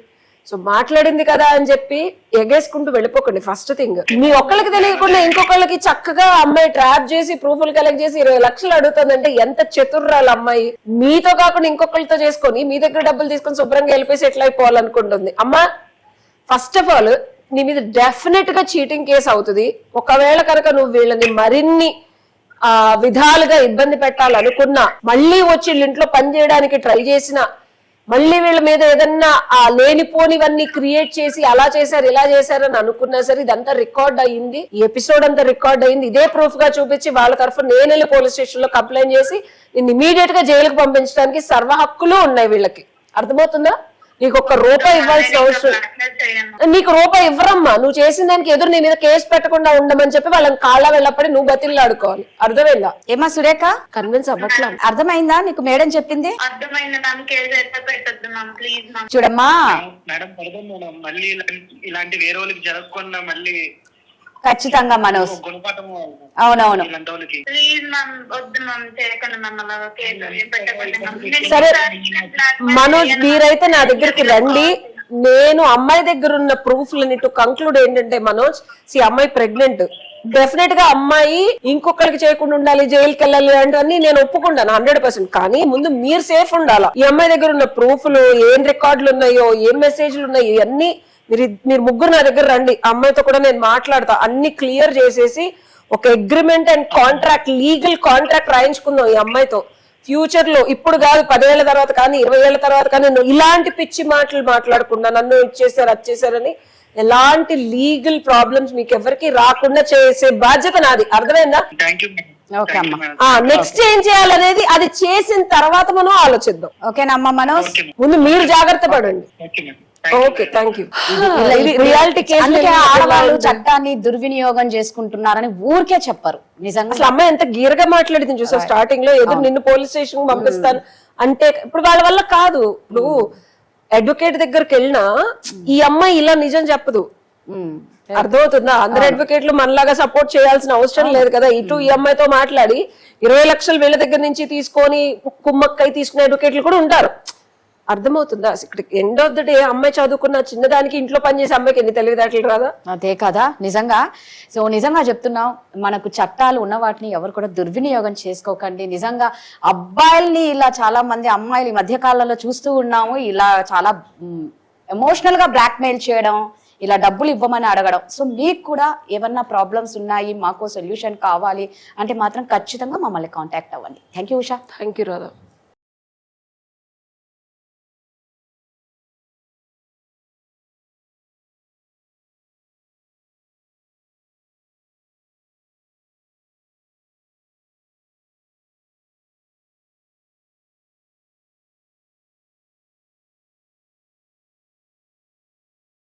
Speaker 4: సో మాట్లాడింది కదా అని చెప్పి ఎగేసుకుంటూ వెళ్ళిపోకండి. ఫస్ట్ థింగ్, మీ ఒక్కళ్ళకి తెలియకుండా ఇంకొకళ్ళకి చక్కగా అమ్మాయి ట్రాప్ చేసి ప్రూఫ్లు కలెక్ట్ చేసి 20 లక్షలు అడుగుతుందంటే ఎంత చతుర్రాలు అమ్మాయి. మీతో కాకుండా ఇంకొకళ్ళతో చేసుకొని మీ దగ్గర డబ్బులు తీసుకొని శుభ్రంగా వెళ్ళిపోయి సెటిల్ అయిపోవాలనుకుంటుంది. అమ్మా ఫస్ట్ ఆఫ్ ఆల్ నీ మీద డెఫినెట్ గా చీటింగ్ కేసు అవుతుంది. ఒకవేళ కనుక నువ్వు వీళ్ళని మరిన్ని విధాలుగా ఇబ్బంది పెట్టాలనుకున్నా, మళ్ళీ వచ్చి ఇంట్లో పని చేయడానికి ట్రై చేసినా, మళ్ళీ వీళ్ళ మీద ఏదన్నా లేనిపోనివన్నీ క్రియేట్ చేసి అలా చేశారు ఇలా చేశారు అని అనుకున్నా సరే ఇదంతా రికార్డ్ అయ్యింది. ఈ ఎపిసోడ్ అంతా రికార్డ్ అయ్యింది. ఇదే ప్రూఫ్ గా చూపించి వాళ్ళ తరఫున నేను వెళ్ళి పోలీస్ స్టేషన్ లో కంప్లైంట్ చేసి నేను ఇమీడియట్ గా జైలుకు పంపించడానికి సర్వ హక్కులు ఉన్నాయి వీళ్ళకి. అర్థమవుతుందా? నీకు ఒక్క రూపాయి ఇవ్వాల్సిన అవసరం, నీకు రూపాయి ఇవ్వరమ్మా. నువ్వు చేసిన దానికి ఎదురు నీ మీద కేసు పెట్టకుండా ఉండమని చెప్పి వాళ్ళని కాళ్ళ వెళ్ళపడి నువ్వు బతిల్లు ఆడుకోవాలి. అర్థమైందా?
Speaker 3: ఏమా సురేఖ
Speaker 4: కన్విన్స్ అవ్వట్లా?
Speaker 3: అర్థమైందా నీకు మేడం చెప్పింది?
Speaker 1: అర్థమైంది మ్యామ్, కేసు అయితే పెట్టద్దు మ్యామ్ ప్లీజ్ మ్యామ్.
Speaker 3: చూడమ్మా
Speaker 2: మేడం పడదాం మేడం, మళ్ళీ ఇలాంటి వేరే వాళ్ళకి జరగకుండా మళ్ళీ
Speaker 3: ఖచ్చితంగా మనోజ్,
Speaker 2: గుణపాఠం
Speaker 3: అవునవును
Speaker 2: ఇలాంటి వాళ్ళకి.
Speaker 1: ప్లీజ్ మ్యామ్ వద్దు మ్యామ్, చేయకండి మ్యామ్ అలాగా, కేసు ఏం పెట్టకండి మ్యామ్.
Speaker 4: సరే మనోజ్ మీరైతే నా దగ్గరికి రండి. నేను అమ్మాయి దగ్గర ఉన్న ప్రూఫ్లని టు కంక్లూడ్ ఏంటంటే మనోజ్, అమ్మాయి ప్రెగ్నెంట్, డెఫినెట్ గా అమ్మాయి ఇంకొకరికి చేయకుండా ఉండాలి, జైలుకి వెళ్ళాలి అంటే నేను ఒప్పుకుంటాను 100%. కానీ ముందు మీరు సేఫ్ ఉండాలా. ఈ అమ్మాయి దగ్గర ఉన్న ప్రూఫ్లు, ఏం రికార్డులు ఉన్నాయో, ఏం మెసేజ్లు ఉన్నాయో ఇవన్నీ మీరు ముగ్గురు నా దగ్గర రండి. అమ్మాయితో కూడా నేను మాట్లాడతా, అన్ని క్లియర్ చేసేసి ఒక agreement and contract, legal contract రాయించుకుందాం ఈ అమ్మాయితో. ఫ్యూచర్ లో, ఇప్పుడు కాదు 10 ఏళ్ల తర్వాత కానీ 20 ఏళ్ల తర్వాత కానీ నువ్వు ఇలాంటి పిచ్చి మాటలు మాట్లాడకుండా నన్ను ఇచ్చేసారు వచ్చేసారని ఎలాంటి లీగల్ ప్రాబ్లమ్స్ మీకు ఎవరికి రాకుండా చేసే బాధ్యత నాది. అర్థమైందా?
Speaker 3: ఓకే అమ్మా.
Speaker 4: నెక్స్ట్ ఏం చేయాలనేది అది చేసిన తర్వాత మనం ఆలోచిద్దాం.
Speaker 3: ఓకేనమ్మా మనోజ్,
Speaker 4: ముందు మీరు జాగ్రత్త పడండి. Okay, thank you. Reality case
Speaker 3: అందుకే ఆడవాళ్ళు చట్టాన్ని దుర్వినియోగం చేసుకుంటున్నారని ఊరికే చెప్పరు. నిజంగా
Speaker 4: అసలు అమ్మాయి ఎంత గీరగా మాట్లాడింది చూసా స్టార్టింగ్ లో. ఎదురు నిన్ను పోలీస్ స్టేషన్ పంపిస్తాను అంటే ఇప్పుడు వాళ్ళ వల్ల కాదు. ఇప్పుడు అడ్వకేట్ దగ్గరికి వెళ్ళినా ఈ అమ్మాయి ఇలా నిజం చెప్పదు. అర్థమవుతుందా? అందరు అడ్వకేట్లు మనలాగా సపోర్ట్ చేయాల్సిన అవసరం లేదు కదా. ఇటు ఈ అమ్మాయితో మాట్లాడి 20 లక్షలు వీళ్ళ దగ్గర నుంచి తీసుకొని కుమ్మక్కై తీసుకునే అడ్వకేట్లు కూడా ఉంటారు. అర్థమవుతుందా? ఇక్కడ ఎండ్ ఆఫ్ ద డే అమ్మాయి చదువుకున్న చిన్నదానికి ఇంట్లో పనిచేసే అమ్మాయికి ఎన్ని తెలివితేటలు రాదా?
Speaker 3: అదే కదా నిజంగా. సో నిజంగా చెప్తున్నాం, మనకు చట్టాలు ఉన్న వాటిని ఎవరు కూడా దుర్వినియోగం చేసుకోకండి. నిజంగా అబ్బాయిల్ని ఇలా చాలా మంది అమ్మాయిలు ఈ మధ్య కాలంలో చూస్తూ ఉన్నాము, ఇలా చాలా ఎమోషనల్ గా బ్లాక్ మెయిల్ చేయడం, ఇలా డబ్బులు ఇవ్వమని అడగడం. సో మీకు కూడా ఏమన్నా ప్రాబ్లమ్స్ ఉన్నాయి, మాకు సొల్యూషన్ కావాలి అంటే మాత్రం ఖచ్చితంగా మమ్మల్ని కాంటాక్ట్ అవ్వండి. Thank you Usha.
Speaker 4: Thank you Radha.